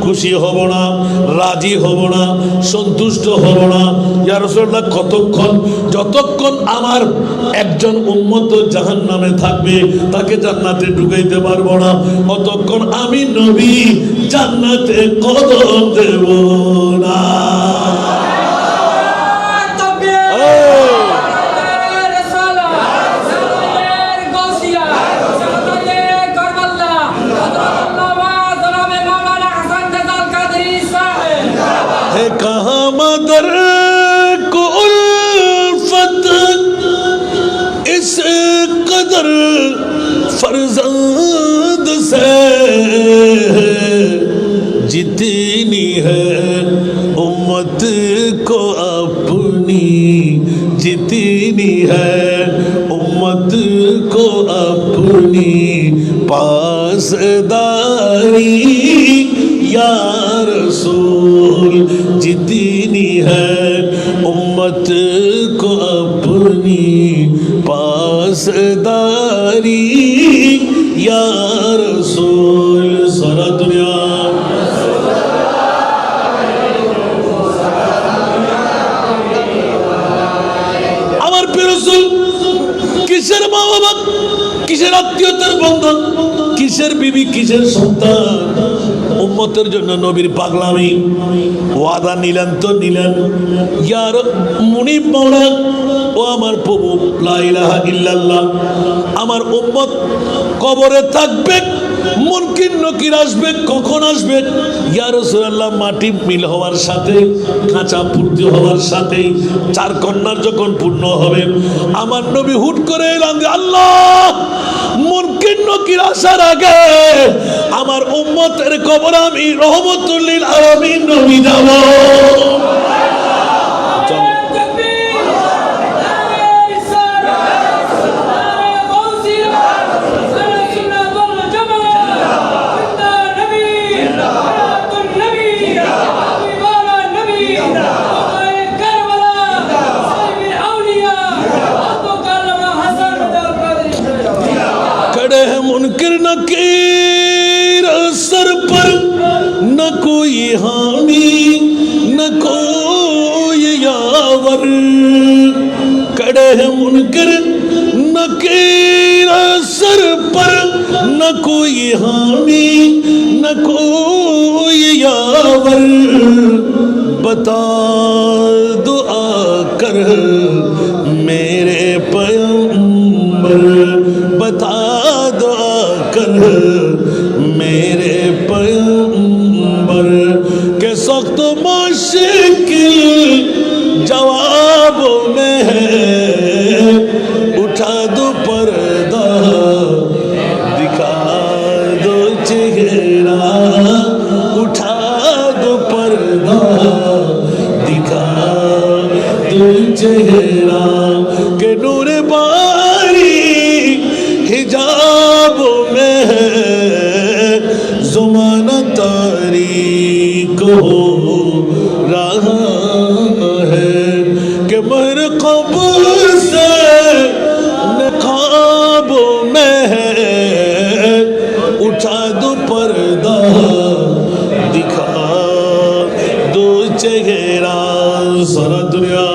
[SPEAKER 1] খুশি হব না, রাজি হব না, সন্তুষ্ট হব না। ইয়া রাসূলুল্লাহ কতক্ষণ? যতক্ষণ আমার একজন উম্মত জাহান্নামে থাকবে, তাকে জান্নাতে ঢুকাইতে পারবো না, অতক্ষণ আমি নবী জান্নাতে কদম দেব না। इस कदर फर्जंद से जितनी है उम्मत को अपनी, जितनी है उम्मत को अपनी पासदारी या रसूल, जितनी है उम्मत को अपनी पासदारी या रसूल। सारा दुनिया আমার প্রিয় রাসূল, কিসের মা বাবা, কিসের আত্মীয়তার বন্ধন, কিসের বিবি, কিসের সন্তান, উম্মতের জন্য নবীর পাগলামি। ওয়াদা নিলেন তো নিলেন, ইয়ার মুনিব মাওলা, ও আমার প্রভু লা ইলাহা ইল্লাল্লাহ, আমার উম্মত কবরে থাকবে, মুনকির নকির আসবে, কখন আসবে? ইয়া রাসূলুল্লাহ মাটি মিল হওয়ার সাথে, কাঁচা পূর্তি হওয়ার সাথে, 4 কন্যার যখন পূর্ণ হবে, আমার নবী হুট করে এলাম যে আল্লাহ, মুনকির নকির আসার আগে আমার উম্মতের কবর আমি রহমতুল লিল আলামিন নবী যাব। मुनकिर नकीर सर पर न कोई हामी न कोई यावर, कड़े हैं मुनकिर नकीर सर पर न कोई हामी न कोई यावर, बता दो आकर मेरे पैगंबर, बता दो आकर मेरे पैगंबर के सख्त मुश्किल जवाब में है, उठा दो पर्दा दिखा दो चेहरा, उठा दो पर्दा दिखा दो चेहरा के नूर बारी हिजाब में है, ज़माना तारीक हो रहा है कि महर क़ब्र से नक़ाब में है, उठा दो पर्दा दिखा दो चेहरा। सारा दुनिया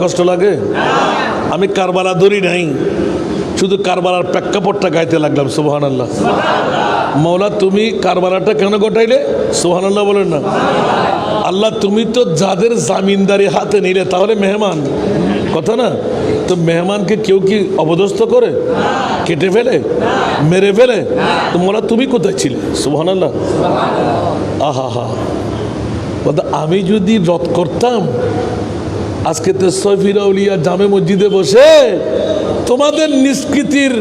[SPEAKER 1] কষ্ট লাগে? আমি কারবালা ধরি নাই, শুধু কারবালার প্রেক্ষাপটটা গাইতে লাগলাম। সুবহানাল্লাহ। মওলা তুমি কারবালাটা কেন ঘটাইলে? সুবহানাল্লাহ বলেন না। আল্লাহ তুমি তো যাদের জামিনদারি হাতে নিলে তাহলে মেহমান কথা না, তো মেহমানকে কেউ কি অপদস্থ করে, কেটে ফেলে, মেরে ফেলে? তো মোলা তুমি কোথায় ছিলে? সুবহানাল্লাহ। আহা হা, আমি যদি রদ করতাম আজকে তো সফির আউলিয়া জামে মসজিদে বসে তোমাদের নিষ্কৃতির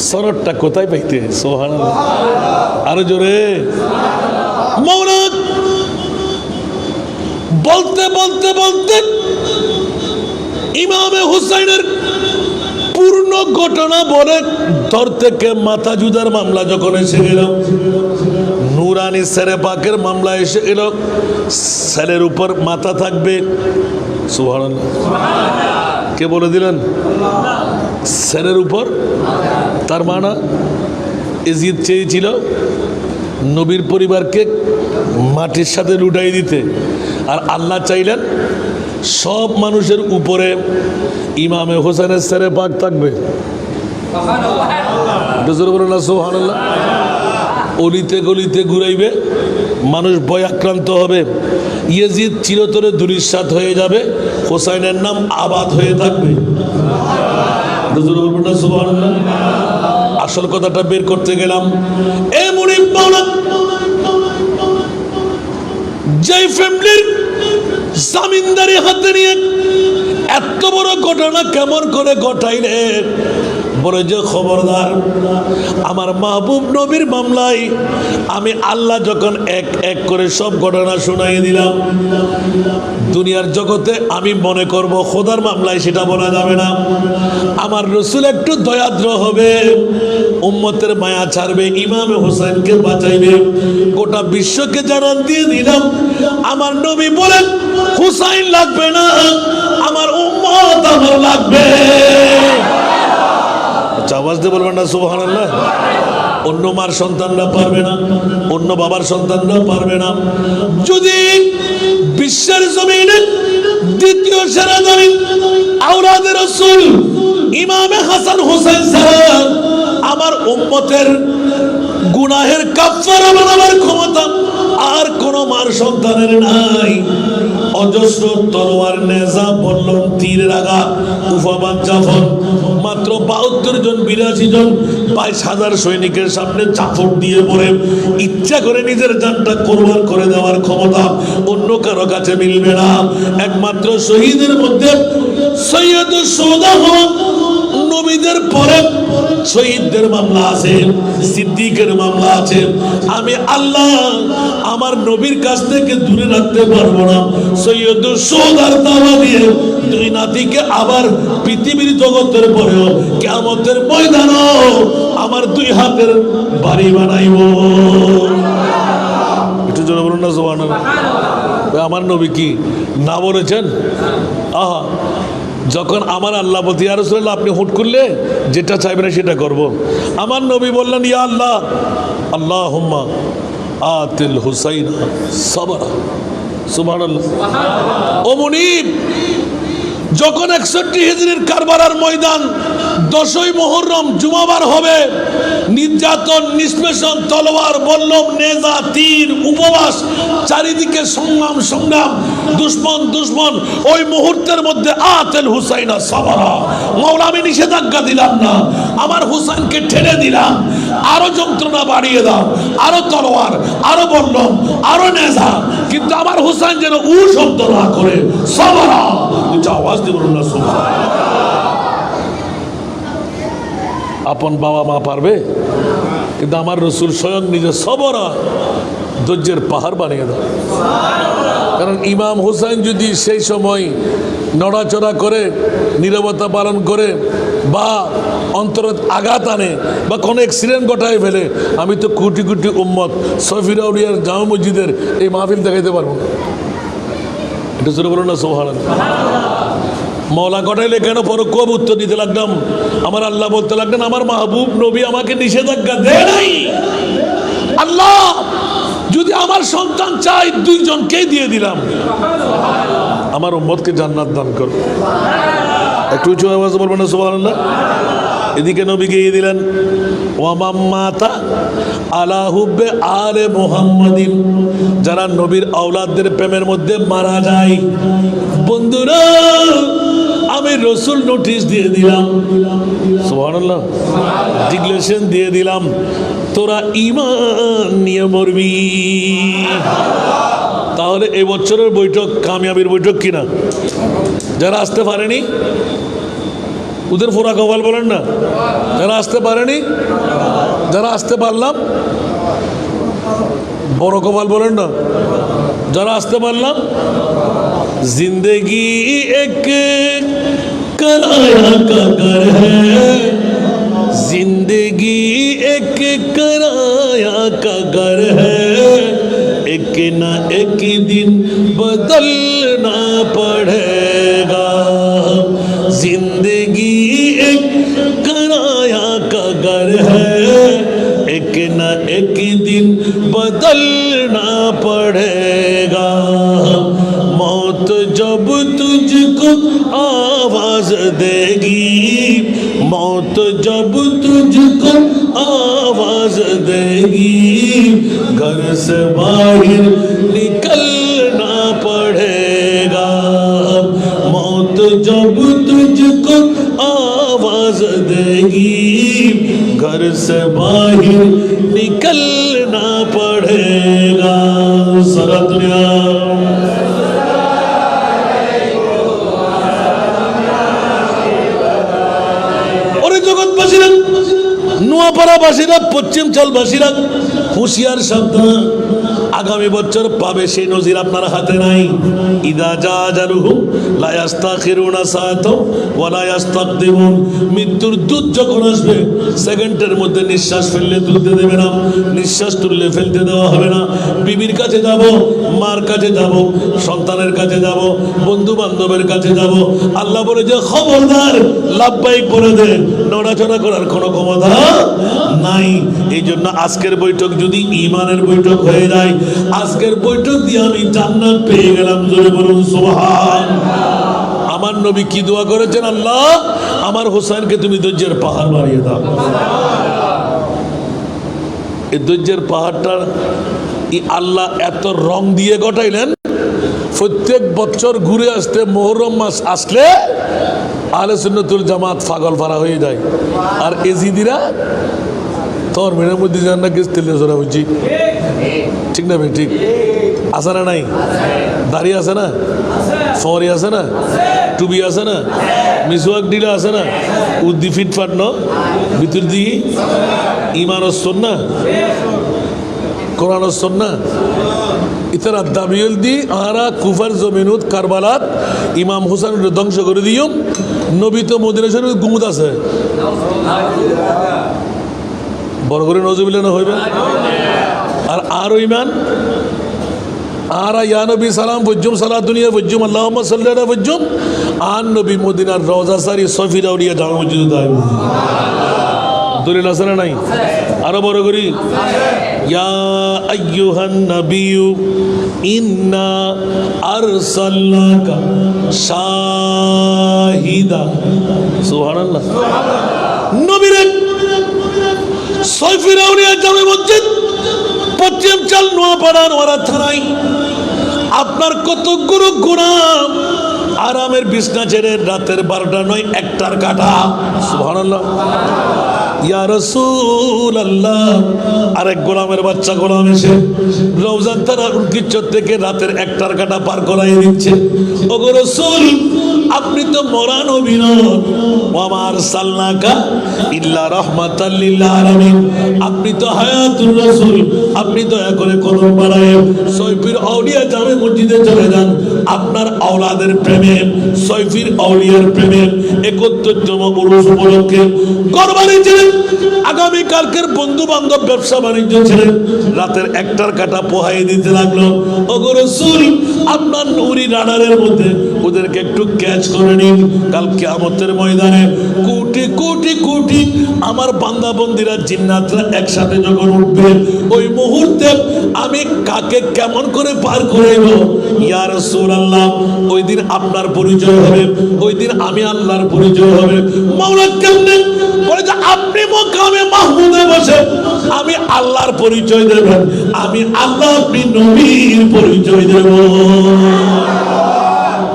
[SPEAKER 1] সনদটা কোথায় পাইতে? সুবহানাল্লাহ, আরো জোরে। মৌলা বলতে বলতে বলতে ইমামে হুসাইনের পূর্ণ ঘটনা বলে ধর থেকে মাথা জুদার মামলা যখন এসে গেল, নুরানি সেরে পাকের মামলা এসে গেল, সেরের উপর মাথা থাকবে। সুবহানাল্লাহ, কে বলে দিলেন? সেরের উপর। তার মানে এজিদ চেয়েছিল নবীর পরিবারকে মাটির সাথে লুটাই দিতে, আর আল্লাহ চাইলেন সব মানুষের উপরে ইমামে হোসেনের সেরে পাক থাকবে। সুবহানাল্লাহ। অলিতে গলিতে ঘুরাইবে, মানুষ ভয় আক্রান্ত হবে, ইয়েজিদ চিরতরে ধূলিসাৎ হয়ে যাবে, হোসাইনের নাম আবাদ হয়ে থাকবে। সুবহানাল্লাহ। আসল কথাটা বের করতে গেলাম। এ মুনিব মাওলা যেই ফ্যামিলির জামিনদারি হাতে নিয়ে এত বড় ঘটনা কেমন করে ঘটাইলে? বলে যে খবরদার, আমার মাহবুব নবীর মামলায় আমি আল্লাহ যখন এক এক করে সব ঘটনা শোনাই দিলাম, দুনিয়ার জগতে আমি মনে করব খোদার মামলায় সেটা বলা যাবে না। আমার রসুল একটু দয়াদ্র হবে, উম্মতের মায়া ছাড়বে, ইমামে হোসেনকে বাঁচাইবে, গোটা বিশ্বকে জানান দিয়ে দিলাম আমার নবী বলেন হুসাইন লাগবে না, আমার উম্মত আমার লাগবে। আওয়াজ দিয়ে বলবেন না সুবহানাল্লাহ। অন্য মার সন্তানরা পারবে না, অন্য বাবার সন্তানরা পারবে না। যদি বিশ্বের জমিনে দ্বিতীয় সেরা জমিন আওলাদে রাসূল ইমামে হাসান হোসেন ছাড়া আমার উম্মতের গুনাহের কাফারা বানাবার ক্ষমতা আর কোন মার সন্তানের নাই। অজস্র তলোয়ার, নেজা, বল্লম, তীরের আঘাত, উফাবাদ, জাফর, মাত্র 72 জন 82 জন 22,000 সৈনিকের সামনে চাপড় দিয়ে পড়ে ইচ্ছা করে নিজের জানটা কোরবান করে দেওয়ার ক্ষমতা অন্য কারো কাছে মিলবে না। একমাত্র শহীদের মধ্যে সৈয়দুস শুহাদা হওয়া নবীদের পরে শহীদদের মামলা আছে, সিদ্দিকের মামলা আছে। আমি আল্লাহ আমার নবীর কাছ থেকে দূরে রাখতে পারবো না। সৈয়দুস শুহাদার দাওয়া দিয়ে দুই নাতিকে আবার পৃথিবীর জগতের পরেও কিয়ামতের ময়দানও আমার দুই হাতের বাড়ি বানাইব। একটু জোরে বলুন না সুবহানাল্লাহ। আমার নবী কি না বলেছেন? আহা, যখন আমার আল্লাহ বলতে ইয়া রাসূলুল্লাহ আপনি হুট করলে যেটা চাইবেন সেটা করব, আমার নবী বললেন ইয়া আল্লাহ আল্লাহুম্মা আতিল হুসাইনা সাবরা। সুবহানাল্লাহ। ও মুনিব, যখন 61 হিজরির কারবালার ময়দান 10ই মুহররম জুমাবার হবে, নির্যাতন, নিষ্পেষণ, তলোয়ার, বল্লম, নেজা, তীর, উপবাস, চারিদিকে সংগ্রাম সংগ্রাম, দুশ্মন, ওই মুহূর্তের মধ্যে আতিল হুসাইনা সাবরা, মাওলা আমি নিষেধাজ্ঞা দিলাম না, আমার হুসাইনকে ঠেলে দিলাম, আরো যন্ত্রণা বাড়িয়ে দাও, আরো তলোয়ার, আরো বল্লম, আরো নেজা, কিন্তু আমার হুসাইন যেন উ শব্দ না করে সাবরা। আওয়াজ দিয়ে বলুন না সুবহানাল্লাহ। আপন বাবা মা পারবে, কিন্তু আমার রসুল স্বয়ং নিজে সবরা ধৈর্যের পাহাড় বানিয়ে দেয়। কারণ ইমাম হুসাইন যদি সেই সময় নড়াচড়া করে, নীরবতা পালন করে, বা অন্তরে আঘাত আনে, বা কোনো অ্যাক্সিডেন্ট ঘটায় ফেলে, আমি তো কোটি কোটি উম্মত সফির আউলিয়ার জামে মসজিদের এই মাহফিল দেখাইতে পারবো না। এটা শুরু বলুন না সুবহানাল্লাহ। মওলা ঘটাইলে কেন পরোক্ষ উত্তর দিতে লাগলাম? আমার আল্লাহ বলতে লাগলেন আমার মাহবুব নবী আমাকে নিষেধাজ্ঞা দেয় নাই। আল্লাহ যদি আমার সন্তান চাই 2 জনকেই দিয়ে দিলাম, আমার উম্মতকে জান্নাত দান করো। একটু উঁচু আওয়াজে বলবেন না সুবহানাল্লাহ। এদিকে নবী গিয়ে দিলেন ওয়ামাম্মাতা আলা হুব্বে আলে মুহাম্মাদিন, যারা নবীর আওলাদদের প্রেমের মধ্যে মারা যায়, বন্ধুরা আমি রসুল নোটিশ দিয়ে দিলাম, সুবহানাল্লাহ, ডিক্লারেশন দিয়ে দিলাম, তোরা ঈমান নিয়ে মরবি। তাহলে এই বছরের বৈঠক কামিয়াবির বৈঠক কিনা? যারা আসতে পারেনি ওদের ফোরা কপাল বলেন না, যারা আসতে পারেনি, যারা আসতে পারলাম বড় কপাল বলেন না, যারা আসতে পারলাম। জিন্দগি এক कराया का घर है, जिंदगी एक कराया का घर है, एक ना एक दिन बदलना पड़ेगा, जिंदगी एक कराया का घर है, एक ना एक दिन बदलना पड़ेगा, मौत जब तुझको आवाज देगी, मौत जब तुझको आवाज देगी, घर से बाहर निकलना पड़ेगा, मौत जब तुझको आवाज देगी, घर से बाहर निकलना पड़ेगा। सारा दुनिया জগৎবাসীরা, নোয়াপাড়াবাসীরা, পশ্চিম চালবাসীরা হুঁশিয়ার সাবধান, আগামী বছর পাবে সেই নজির আপনার হাতে নাই। ইদা জাজালুহুম লা ইস্তাখিরুনা সাআতাও ওয়া লা ইস্তাকদিমুন, মৃত্যুর দূত যখন আসবে সেকেন্ডের মধ্যে নিঃশ্বাস ফেললে তুলতে দেবে না, নিঃশ্বাস তুললে ফেলতে দেওয়া হবে না। বিবির কাছে যাব, মার কাছে যাব, সন্তানের কাছে যাব, বন্ধু বান্ধবের কাছে যাব, আল্লাহ বলে যে খবরদার লাভবাহিক বলে দে, নড়াচড়া করার কোনো ক্ষমতা নাই। এই জন্য আজকের বৈঠক যদি ঈমানের বৈঠক হয়ে যায়, আজকের বৈঠক দিয়ে আমি জান্নাত পেয়ে গেলাম, জোরে বলুন সুবহান। আমার নবী কি দোয়া করেছেন? আল্লাহ আমার হোসেনকে তুমি ধৈর্যের পাহাড় বানিয়ে দাও। এই ধৈর্যের পাহাড়টা আল্লাহ এত রং দিয়ে গটাইলেন, প্রত্যেক বছর ঘুরে আসতে মুহররম মাস আসলে আহলে সুন্নাতুল জামাত পাগল ফারা হয়ে যায়, আর এজিদিরা তোর মেয়ের মধ্যে যান না কেস তেলে জোরা বুঝছি, ঠিক না ভাই? ঠিক আছে না? নাই দাড়ি আছে না, ফরি আছে না, টুবি আছে না, মিসওয়াক ডিলা আছে না, উদ্দি ফিটফাট ন ভিতর দিকে ইমান হচ্ছন না, কোরআন হচ্ছন না, ইতারা দাবিল দি আরা কুফার জমিনুত কারবালাত ইমাম হুসাইন ধ্বংস করে দিও, নবী তো মদিনা শরীফ গুমুত আছে, বড় করে নজরুল না হইবে। আর আরো ইমান আরা ইয়া নবী সালাম বজ্জুম সালা দুনিয়া বজ্জুম আল্লাহুম্মা সাল্লি আলা বজ্জুম আন নবী মদিনার রওজা সারি সফি রাউলিয়া জামে মসজিদ দাই দলিল আছে না নাই? আরো বড় করি ইয়া আইয়ুহান নাবিয়্যু ইন্না আরসালনাকা শাহিদা, সুবহানাল্লাহ। নবীরে সফি রাউলিয়া জামে মসজিদ পশ্চিম চাল নোয়াপাড়া নোয়ারা থানায় আপনার কতগুলো গুনাহ, আরামের বিছনা ছেড়ে রাতের 12টা নয় 1টার কাটা, সুবহানাল্লাহ। ইয়া রাসূলুল্লাহ, আরেক গোলামের বাচ্চা গোলাম এসে রওজান থানার উৎকিচ্ছর থেকে রাতের 1টার কাটা পার করাই দিচ্ছে। ওগো রাসূল, আপনি তো মরা নবী নন, ওয়া আরসালনাকা ইল্লা রাহমাতাল লিল আলামিন, আপনি তো হায়াতুর রাসূল, আপনি দয়া করে কদম বাড়ায় সৈফির আউলিয়া জামে মসজিদে চলে যান, আপনার আওলাদের প্রেমে, সৈফির আউলিয়ার প্রেমে 71তম উরুস উপলক্ষে কুরবানি ছিলেন, আগামী কালকের বন্ধু বান্ধব ব্যবসা বাণিজ্য ছিলেন, রাতের 1টার কাটা পোহাই দিতে লাগলো। ওগো রাসূল, আপনার নূরি রাডারের মধ্যে ওদেরকে একটু ক্যাচ করে নিন, কাল কিয়ামতের ময়দানে কোটি কোটি কোটি আমার বান্দা বন্দিরা জিন্নাতরা একসাথে যখন উঠবে, ওই মুহূর্তে আমি কাকে কেমন করে পার করাইব? ইয়া রাসূলুল্লাহ, ওই দিন আপনার পরিচয় হবে, ওই দিন আমি আল্লাহর পরিচয় হবে। মাওলা কেমনে বলে যে আপনি মকামে মাহমুদে বসে আমি আল্লাহর পরিচয় দেবেন, আমি আল্লাহ, আপনি নবীর পরিচয় দেব।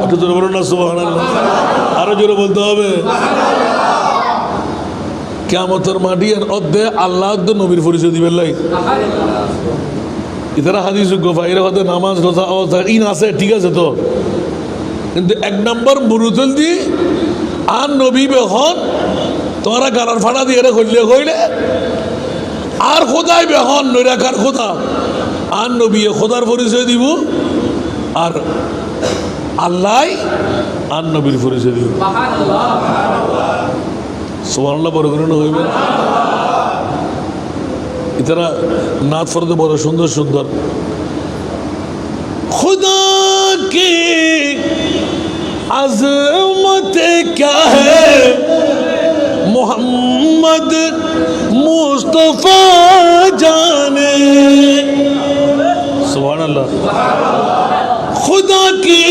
[SPEAKER 1] একটু জোরে বলুন না সুবহানাল্লাহ, আরো জোরে বলতে হবে। কিয়ামতের মাটি আর অর্ধে আল্লাহ নবীর পরিচয় দিবেন লাই ইতারা হাদিস গোফাইরা হতে নামাজ রোজা ইন আছে, ঠিক আছে তো, কিন্তু এক নম্বর মুরুতুল দি আর নবী বেহন তোরা গালার ফাড়া দিয়ে কইলে কইলে আর খোদাই বেহন নৈরাকার খোদা আর নবী খোদার পরিচয় দিব, আর আল্লাহ আর নবীর পরিচয় দিব। সুবহানাল্লাহ বড় করে হইবে। ইতারা নাত ফরদে বড় সুন্দর সুন্দর। खुदा की अज़मत क्या है, मोहम्मद मुस्तफा जाने। सुभान अल्लाह। खुदा की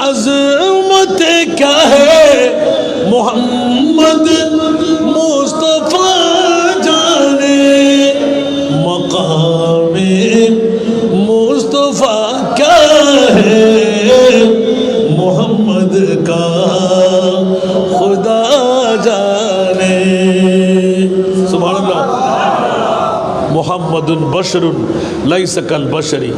[SPEAKER 1] अज़मत क्या है, मोहम्मद मुस्तफा जाने। मकामे मुस्तफा क्या है, मोहम्मद का खुदा जाने। सुभान अल्लाह। मोहम्मदुन बशरुन लैसा कल बशरी,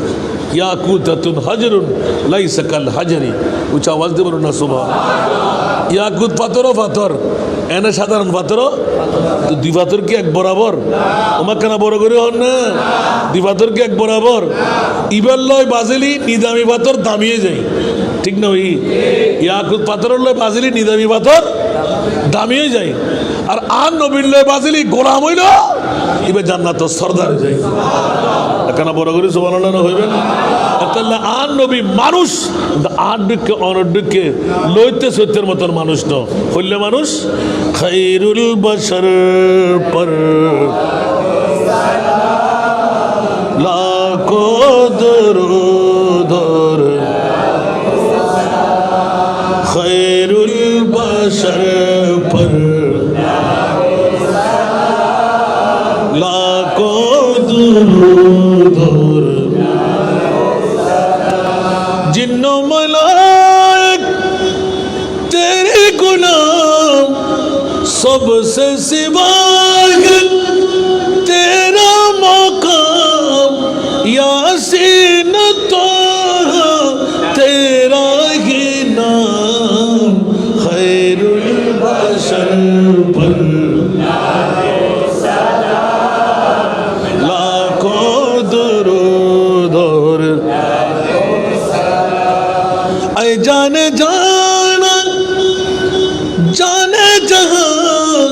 [SPEAKER 1] याकूततुन हजरुन लैसा कल हजरी। উচ্চ আওয়াজ দিয়ে বলুন না সুবহান। ইয়াকুত পাথরও পাথর, এনে সাধারণ পাথরও তো দুই পাথর কি এক বরাবর? তোমার কেন বড় করে হন না, দুই পাথর কি এক বরাবর? ইবার লয় বাজেলি নিদামি পাথর দামিয়ে যায়, ঠিক না ওই ইয়াকুত পাথরের লয় বাজেলি নিদামি পাথর দামিয়ে যায়, আর আন নবীর লয় বাজেলি গোলাম হইল এবার জান্নাত সরদার হয়ে যায়। কেন বড় করে সুবহানাল্লাহ হইবেন? তাহলে আন নবী মানুষ, আট দিকে অনডিকে লইতে সত্যের মতন মানুষ ন হইলে মানুষ। খায়রুল বশর পর লাখো দরুদ, খায়রুল বশর পর লাখো দরুদ, जिन्नो मलाइक तेरे गुलाम, सबसे सिवा तेरा मकाम, यासीन तो तेरा ही नाम, खैरुल बशर पर लाखों दुरूद और जाने जाना जाने जहां,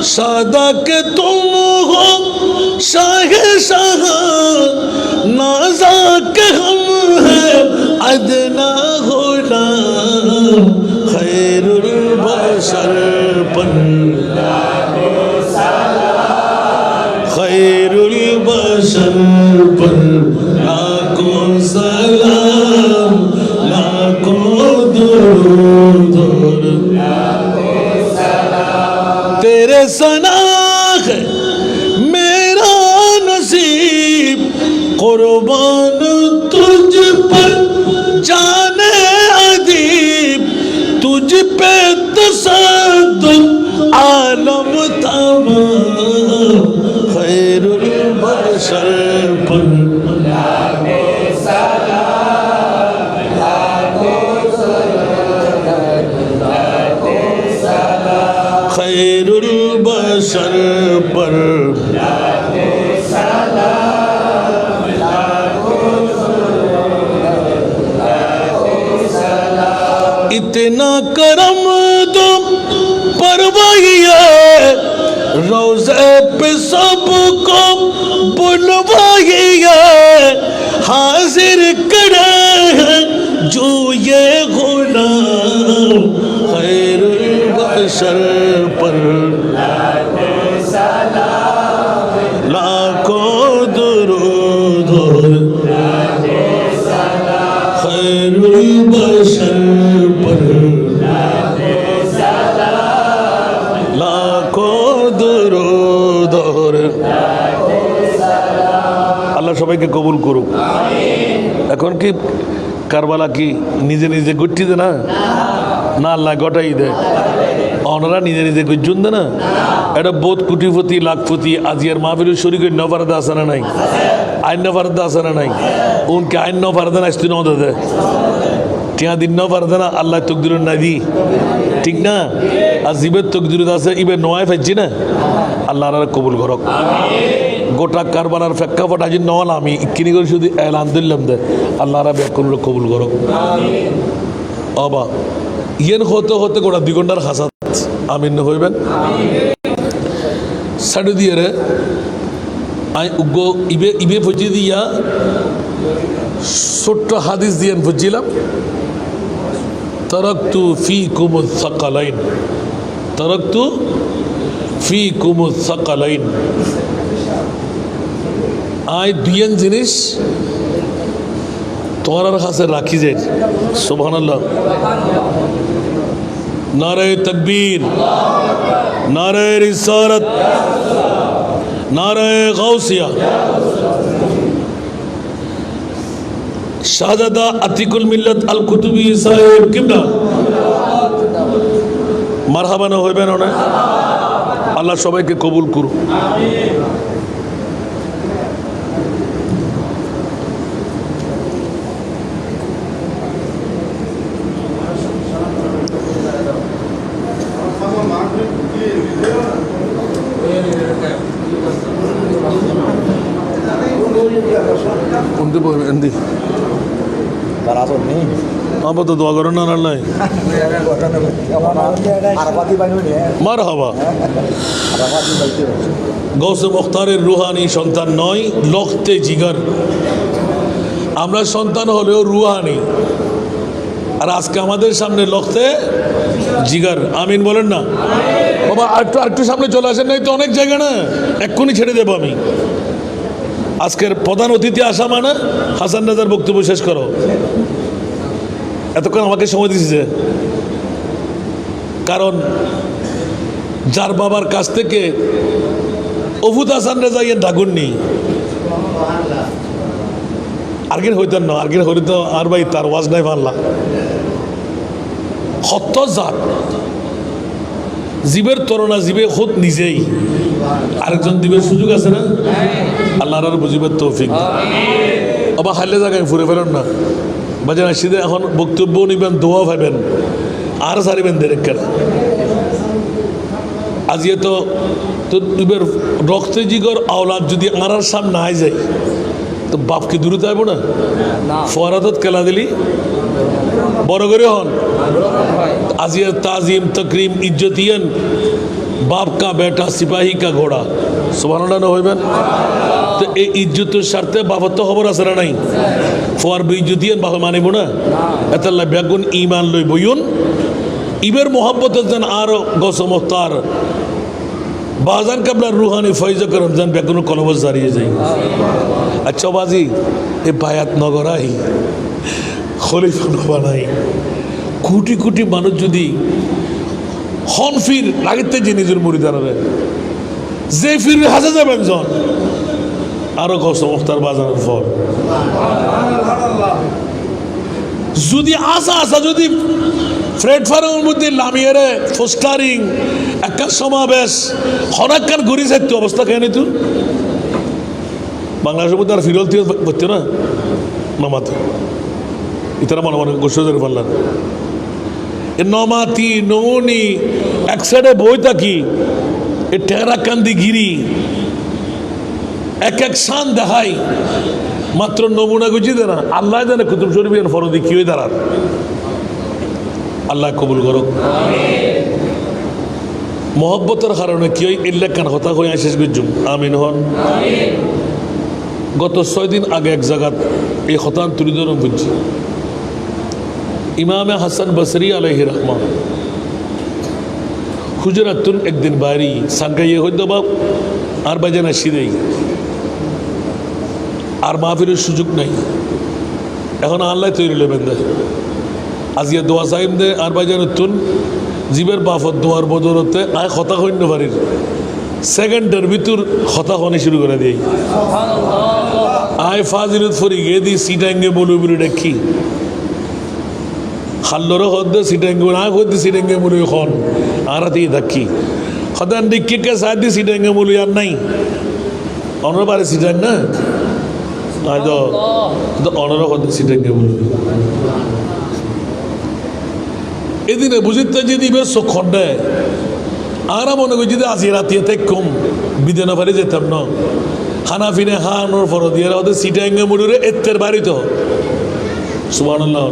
[SPEAKER 1] सादा के तुम हो शाह शाह, नाजा के हम हैं अदना गुलाम, खैरुल बशर पर खैरुल बशर पर लाखों सलाम, तेरे सना है मेरा नसीब, कुर्बान तुझ पर जाने अदीब, तुझ पे तसद्दुक़ आलम तमाम, खैरुल बशर पर खैरुल बशर पर इतना करम तो परवाइए, रोज़े पे सबको बुलवाइए, हाजिर करे हैं जो ये गुलाम, खैरुल बशर पर लाखों दुरूद, खैरुल बशर पर लाखों সবাইকে কবুল করুক। এখন কি কারবালা কি নিজে নিজে গড়ছি দে না, না আল্লাহ গটাই দেয়? ওনারা নিজে নিজে গজ্জুন দে না। এটা বোধ কোটিপতি লাখপতি আজিয়ার মাহফিল শরীর নফারদা আসে না নাই, আইন নফারদা আসে না নাই, উনকে আইন নফারদা না আসতে নদে দেয় টিয়া দিন নফারদা না আল্লাহ তকদির না দি, ঠিক না? আর জিবের তকদির আছে ইবের নয় ফেলছি না, আল্লাহ কবুল করক। গোটা কারবালার প্রেক্ষাপট আজি নল আমি কিনি করে শুধু এলান দিলাম দে, আল্লাহ ব্যাকুল কবুল করক। অবা ইয়েন হতে হতে গোটা 2 ঘন্টার হাসাত আমিন হইবেন সাড়ে দিয়ে রে I Hugo eBay eBay Fuji দিয়া ছোট্ট হাদিস দিয়েন ফুজিলাম, তারাকতু ফীকুমুস সাকালাইন, তারাকতু ফীকুমুস সাকালাইন। আই দুইয়েন জিনিস তোমার কাছে রাখি যায়। সুবহানাল্লাহ, নারে তাকবীর, নারে রিসালাত, নারে গাউসিয়া। শাহজাদা আতিকুল মিল্লাত আল কুতুবি সাহেব কিবলা মারহাবা না হইবেন না? আল্লাহ সবাইকে কবুল করুন। आप तो दुआ करो ना अल्लाह মারহাবা। গৌসে মুখতারের রুহানি সন্তান নয়, লখতে জিগার। আমরা সন্তান হলেও রুহানি, আর আজকে আমাদের সামনে লখতে জিগার। আমিন বলেন না বাবা? একটু সামনে চলে আসেন, নাই তো অনেক জায়গা না, এক্ষুনি ছেড়ে দেবো আমি। আজকের প্রধান অতিথি আসা মানে হাসান রাজার বক্তব্য শেষ করো। এতক্ষণ আমাকে সময় দিয়েছে, কারণ যার বাবার কাছ থেকে অভূত হাসান রাজা ইয়ে ডাগুন নেই। আর্গিন হইতেন না, আর্গিন হইত আর ভাই তার ওয়াজ নাই পারলা সত্য জাত জীবের তরণা জীবে খুদ নিজেই আরেকজন দিবের সুযোগ আছে না? আল্লাহর আর বুঝিবার তৌফিক। আবার হাইলে জায়গায় ফুরে ফেলেন না বাজার আসিদে। এখন বক্তব্য নিবেন, দোয়া ভাবেন আর সারিবেন দেরেকের। আজিয়ে তো তুবের রক্তে জিগর আওলাদ যদি আর সামনে আই যায় তো বাপকে দূরে যাইব না? ফরাদত কেলা দিলি বড় করে হন। আজিয়ে তাজিম তকরিম ইজ্জতিয়ান বাপ কা বেটা সিপাহী কা ঘোড়া। সুবহানাল্লাহ না হইবেন তো এই ইজ্জতের স্বার্থে বাবার তো খবর আছে না নাই? ফোয়ার ইজ্জতিয়ান বাবা মানিব না? এতাল্লাহ বেগুন ইমান লই বইন ইবের মোহাম্মত যেন আরো গসমতার বাজান কাবলার রুহানি ফয়জ করম যেন বেগুন কলবস দাঁড়িয়ে যাই। আচ্ছা বাজি এ বায়াত নগরাই খলিফা নবানাই কোটি কোটি মানুষ যদি হন ফির লাগিতে যে নিজের মুরিদারে যে ফির হাজা যাবেন জন আরো গসমতার বাজারের ফল যদি আসা যদি প্ল্যাটফর্মের মধ্যে লামিয়ে পোস্টারিং একটা সমাবেশ হনাক্কান ঘুরি যাইতো অবস্থা কেন তুই বাংলাদেশের মধ্যে আর ফিরল তুই করতে না নমাতে ইতারা মনে মনে গোসর পারলাম নমাতি নৌনি এক সাইডে বই থাকি এ টেরা কান্দি গিরি এক এক শান দেখাই মাত্র নমুনা গুছি দে না। আল্লাহ জানে কুতুব শরীফের ফরদি কি হয়ে দাঁড়ার। আল্লাহ কবুল করুক। মহব্বতের কারণে কি হয় এল্লা কান কথা হয়ে শেষ করছুম। আমিন হন। গত 6 দিন আগে এক জায়গাত এই হতান তুলি ধরম বুঝছি ইমামে হাসান বসরি আলাইহি রহমান হুজরাতুন একদিন বাড়ি সাঙ্গাইয়ে হইত বাপ আর বাজানা সিরেই আর মাহফিলের সুযোগ নাই। এখন আল্লাহ তৈরি লেবেন দে আজিয়া দোয়া সাহিম দে আর বাজানের তুন জীবের বাফত দোয়ার বদলতে আয় হতা হইন পারির সেকেন্ডের ভিতর হতা হনি শুরু করে দিই। আয় ফাজিলত ফরি গে দি সিটাঙ্গে বলু বলে দেখি হাল্লরে হদ্দে সিটাঙ্গে না হদ্দে সিটাঙ্গে বলু এখন আর দিয়ে দেখি হদান দিকে কে সাদি সিটাঙ্গে বলু আর নাই অনর বারে সিটাং না আজ তো অনর হদ্দে সিটাঙ্গে বলু এদিনে বুঝিতে যদি বেশ খন্ডে আর মনে করি যদি আজি রাতে কম বিদে না পারি যেতাম না হানা ফিনে হানোর ফর দিয়ে ওদের সিটাঙ্গে মুড়ে এত্তের বাড়ি তো সুবহানাল্লাহ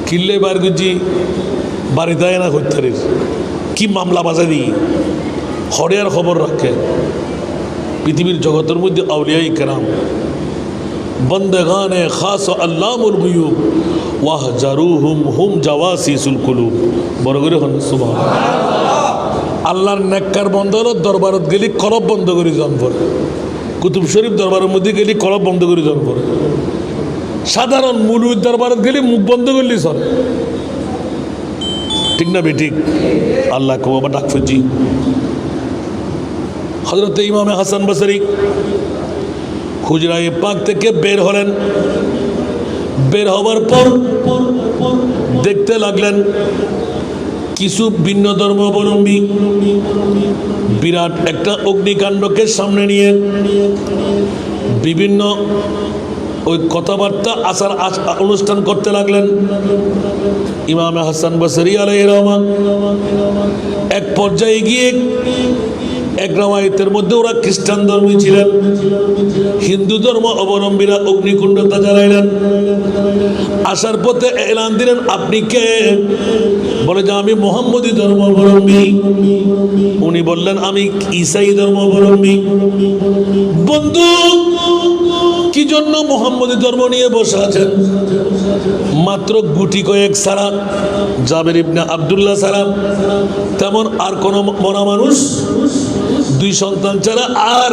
[SPEAKER 1] কিল্লে বার গুজি বাড়িতে না হত্যারির কি মামলা বাজা দিই হরিয়ার খবর রাখে পৃথিবীর জগতের মধ্যে আউলিয়াই কেরাম বন্দেগানে খাস আল্লামুল গুয়ুব ওয়াহজারুহুম হুম জাওয়াসিসুল কুলুব বড় করে হন সুবহানাল্লাহ আল্লাহর নেককার বন্ধ হলো দরবারত গেলি কলব বন্ধ করে জন পড়ে কুতুব শরীফ দরবারের মধ্যে গেলি কলব বন্ধ করে জন পড়ে সাধারণ মুলুর দরবারত গেলি মুখ বন্ধ করলি সর ঠিক না বেঠিক আল্লাহ কবা ডাক ফুজি হযরত ইমাম হাসান বসরি হুজরায়ে পাক থেকে বের হলেন বের হওয়ার পর দেখতে লাগলেন কিছু ভিন্ন ধর্মাবলম্বী বিরাট একটা অগ্নিকাণ্ডকে সামনে নিয়ে বিভিন্ন ওই কথাবার্তা আচার অনুষ্ঠান করতে লাগলেন ইমাম হাসান বসরি আলাইহির রহমান এক পর্যায়ে গিয়ে এক রাওয়ায়াতের মধ্যে ওরা খ্রিস্টান ধর্মী ছিলেন হিন্দু ধর্ম অবলম্বীরা অগ্নিকুণ্ডতা জ্বালাইলেন আসার পথে এলান দিলেন আপনি কে বলে যে আমি মুহাম্মদী ধর্ম অবলম্বী উনি বললেন আমি ঈসাই ধর্ম অবলম্বী বন্ধু কি জন্য মুহাম্মদী ধর্ম নিয়ে বসে আছেন মাত্র গুটি কয়েক ছাড়া জাবের ইবনে আব্দুল্লাহ ছাড়া তেমন আর কোন মরা মানুষ দুই সন্তান ছাড়া আর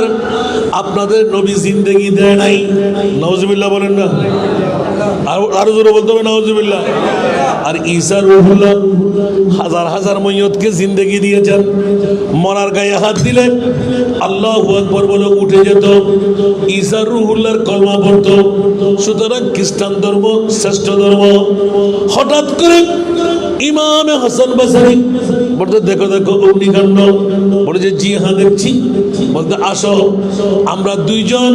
[SPEAKER 1] আপনাদের নবী জিন্দেগি দেয় নাই নাউজুবিল্লাহ বলেন না আরো জোরে বলতে হবে নাউজুবিল্লাহ আর ঈসা রূহুল্লাহ হাজার হাজার মইয়তকে জিন্দেগি দিয়েছেন মরার গায়ে হাত দিলে আল্লাহু আকবার বলে উঠে যেত ঈসা রূহুল্লাহর কলমা পড়তো সুতরাং খ্রিস্টান ধর্ম শ্রেষ্ঠ ধর্ম হঠাৎ করে ইমাম হাসান বসরি বলতে দেখো দেখো অগ্নিকাণ্ড বলে যে জি হ্যাঁ দেখছি বলতে আসো আমরা দুইজন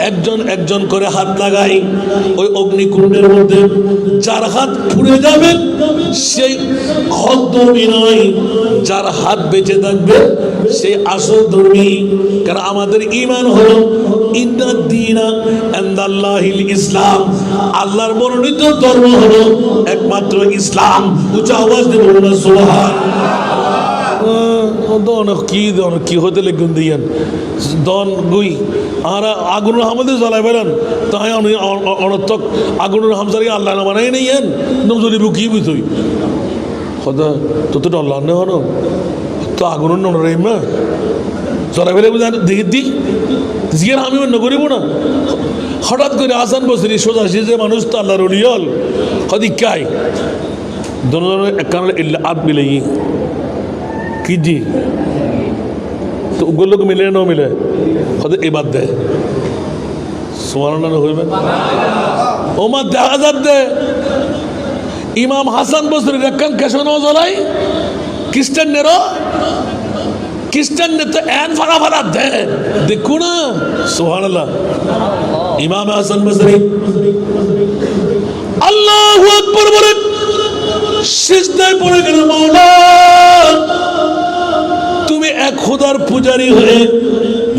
[SPEAKER 1] একজন একজন করে হাত লাগাই ওই অগ্নিকুণ্ডের মধ্যে যার হাত পুড়ে যাবে সেই হদ্দর্মী নয় যার হাত বেঁচে থাকবে সেই আসল ধর্মী কারণ আমাদের ঈমান হলো ইন্নাদ-দীনা ইনদাল্লাহিল ইসলাম আল্লাহর মনোনীত ধর্ম হলো একমাত্র ইসলাম উচ্চ আওয়াজ দিয়ে বলুন সুবহানাল্লাহ দন কি হতে লেগুন দিয়েন দন গুই আর আগুনের হামদে জ্বালাই বেড়ান তাই অনর্থক আগুনের হামসারি আল্লাহ না বানাই নেই এন নজলি বুকি বুঝই হদা তো তো আল্লাহ নে হনো তো আগুনের নন রে মা জ্বালাই বেড়ে বুঝান দেখি দি জিয়ার আমি অন্য করিব না হঠাৎ করে হাসান বসরি সোজা যে মানুষ তো আল্লাহর ওলি হল হদি কাই दोनों एक आप मिले कीजिए तो उन लोग मिले ना मिले खुद ये बात दे सुवर्ण हुए में ओ मत आजाद दे इमाम हासन बसरी रखन कैसे ना जोलाई क्रिश्चियन ने रो क्रिश्चियन ने तो एन फरा फरा दे देखो ना सुभान अल्लाह इमाम हासन बसरी अल्लाहु अकबर बोले সিজদায় পড়ে গেল মাওলা তুমি এক খোদার পূজারী হয়ে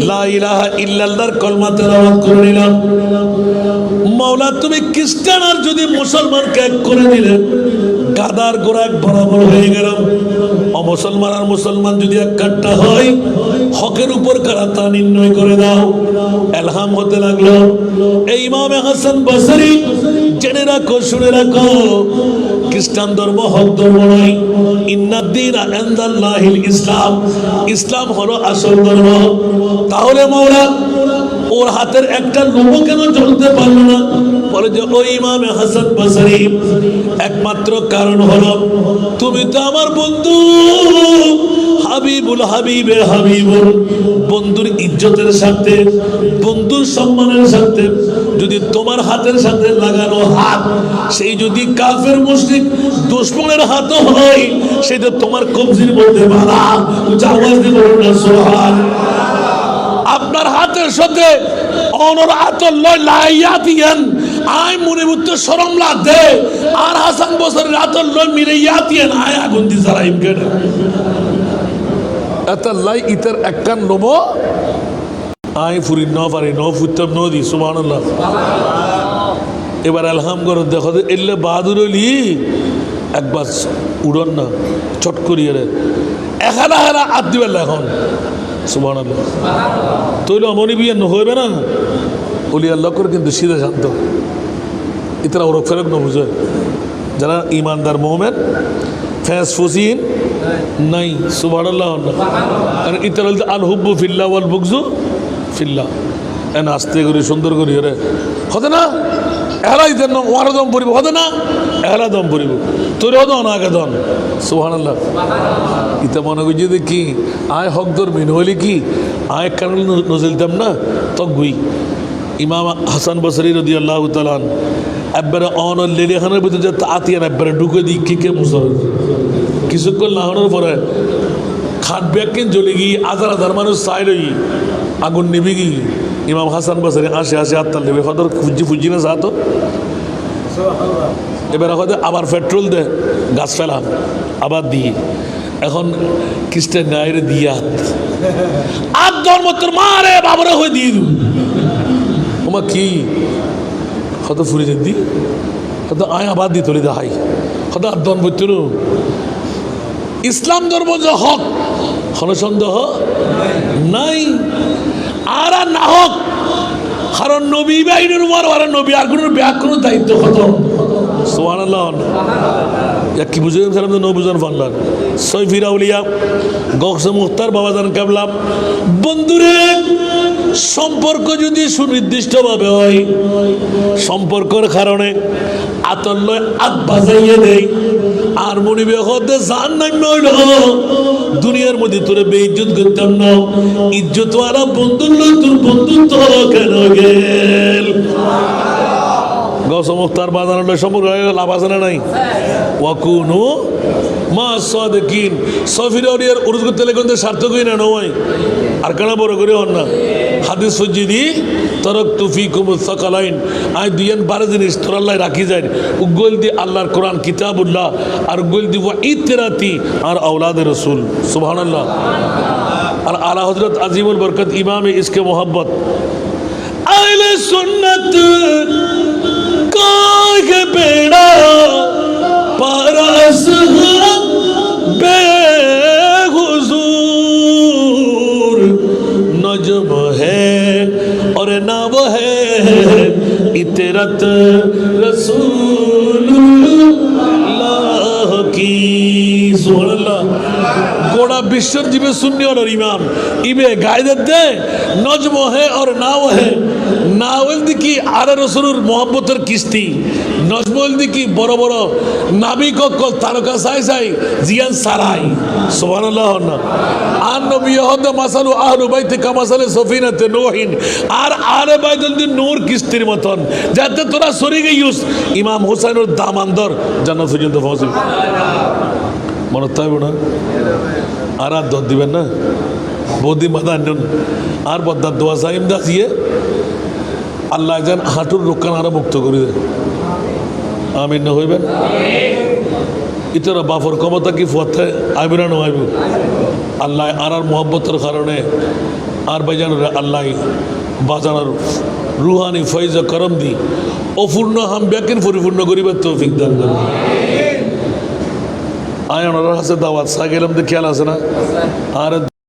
[SPEAKER 1] লা ইলাহা ইল্লাল্লাহর কলমা তেলাওয়াত করে নিলাম মাওলা তুমি খ্রিস্টান আর যদি মুসলমানকে এক করে দিলে গাদার গোড়া এক বরাবর হয়ে গেলাম অমুসলমান আর মুসলমান যদি এক কাট্টা হয় হকের উপর কারা তা নির্ণয় করে দাও এলহাম হতে লাগলো এই ইমাম হাসান বসরি জেনে রাখো শুনে রাখো খ্রিস্টান ধর্ম হক ধর্ম নয় ইন্নাদ-দীনা ইনদাল্লাহিল ইসলাম ইসলাম হলো আসল ধর্ম তাহলে মাওলা ওর হাতের একটা লোগো কেন জ্বলতে পারলো না বলে যে ওই ইমাম হাসান বসরি একমাত্র কারণ হলো তুমি তো আমার বন্ধু হাবিবুল হাবিবে হাবিবুল বন্ধুর ইজ্জতের সাথে, বন্ধুর সম্মানের সাথে যদি তোমার হাতের সাথে লাগানো হাত সেই যদি কাফের মুশরিক দুশমনের হাত হয়, সেটা তোমার কবজির মধ্যে বাঁধা। উচ্চ আওয়াজ দিয়ে বলুন না সুবহানাল্লাহ। আপনার হাতের সাথে অনর আতল্লাহ লাইয়াতিয়ান আয় মুনিবুত্ত শরম লাগদে, আর হাসান বসরের আতল্লাহ মিরাইয়াতিয়ান আয় আগুন দি জ্বালাইম কেন এতাল্লাই ইতার একখান নব আয় ফুরি ন পারি ন ফুত্তম নদী সুবহানাল্লাহ। এবার আলহাম করে দেখো এলে বাহাদুর হলি একবার উড়ন না চট করিয়ে রে এখানা হেরা আদ দিবেন এখন সুবহানাল্লাহ। তৈল অমনি বিয়ে হইবে না ওলি আল্লাহ করে কিন্তু সিধে শান্ত ইতরা ওরক ফেরক ন বুঝে যারা ইমানদার মোহামেন ফ্যাস ফুসিন নাই সুবহানাল্লাহ। কারণ ইতরা আল হুব্বু ফিল্লাহ ওয়াল বুগজু ফিল্লাহ এন আস্তে করি সুন্দর করি রে হতে না এরা ইতের নাম ওয়ার দম পড়িব হতে না এরা দম পড়িব তোর দন আগে দন সুবহানাল্লাহ। ইতে মনে করছি যে কি আয় হক ধর্মী নইলে কি আয় কারণ নজলতাম না তক গুই ইমাম হাসান বসরি রাদিয়াল্লাহু তাআলা একবারে অন লেলিখানের ভিতরে যে আতিয়ান একবারে ঢুকে দিই কে মুসর কিছুক্ষণ লাগানোর পরে খাট ব্যাগকে জ্বলে গিয়ে হাজার হাজার মানুষ চাই রই আগুন নিবি গি ইমাম হাসান বসরি আসে আত্মার নেবে হয়তো ফুজি না যা তো এবার হয়তো আবার পেট্রোল দে গাছ ফেলাম আবার দিয়ে এখন খ্রিস্টান গায়ে দিয়ে হাত ধর্ম তোর মারে বাবরে হয়ে দিয়ে দিন ওমা কি হয়তো ফুরি দি হয়তো আয় আবার দিয়ে তুলি দেখাই হয়তো আর ধর্ম বলছিল ইসলাম ধর্ম যে হক কোনো সন্দেহ নাই। আর না হোক কারণ নবী বাহিনীর উপর আর নবী আর কোনো ব্যাকরণ দায়িত্ব খতম সুবহানাল্লাহ। কি বুঝে সালাম তো নবুজন ফানলাম সৈফির আউলিয়া গৌসে মুখতার বাবাজান কাবলাম বন্ধুরে সম্পর্ক যদি সুনির্দিষ্টভাবে হয় সম্পর্কের কারণে আতল্লয় আত বাজাইয়ে দেয় আর মনিবে হতে জান নাই নইল দুনিয়ার মধ্যে তোরে বেইজ্জত করতাম না ইজ্জতওয়ালা বন্ধুর লোক তোর বন্ধুত্ব কেন গেল গৌসে মুখতার বাজানোর সম্পর্ক লাভ আছে না নাই ওয়াকুনু মা সাদিকিন সফির আউলিয়ার উরুজ করতে লেগে সার্থকই না নয় আর কেন বড় করে হন না হাদিস ফজিদি তরকতু ফিকুমুস সাকালাইন আই দুইয়ান 12 জিনিস তোর আল্লাহ রাখি যায় উগল দি আল্লাহর কোরআন কিতাবুল্লাহ আর উগল দি ওয়া ইতরাতি আর আওলাদে রাসূল সুবহানাল্লাহ। আর আলা হযরত আজিমুল বরকত ইমামে ইসকে মোহব্বত আহলে সুন্নাত কাহে বেড়া পারাস बेहुजूर नजम है और नाव है इतरत रसूलुल्लाह की सुबहानाल्लाह। गोड़ा बिश्वर जीवे सुन्नी और इमाम इबे गायदत दे नजम है और नाव है नावल दिकी आरे रसूलुर मोहब्बतर किस्ती নজমল দিকি বড় বড় নাবিক অকল তারকা সাই সাই জিয়ান সারাই সুবহানাল্লাহ। না আর নবী হদ মাসালু আহলু বাইতে কামাসালে সফিনাতে নূহিন আর আলে বাইতুল দিন নূর কিস্তির মতন যাতে তোরা সরি গইউস ইমাম হুসাইনের দামানদর জান্নাত পর্যন্ত পৌঁছবি মনে তাইব না আর আর দর দিবেন না বৌদি মাদান আর বদ্দার দোয়া সাইম দাসিয়ে আল্লাহ যেন হাঁটুর রক্ষণ আরো মুক্ত করে দেয় আমিন না হইবেন ইতরা বাফর ক্ষমতা কি ফতে আইবে না হইব আল্লাহ আর মোহব্বতের কারণে আর ভাইজান আল্লাহ বাজানোর রুহানি ফৈজ করম দি অপূর্ণ হাম ব্যাকিন পরিপূর্ণ করিবার তৌফিক দান করেন। আয় ওনার হাতে দাওয়াত সাগেলাম খেয়াল আছে না আর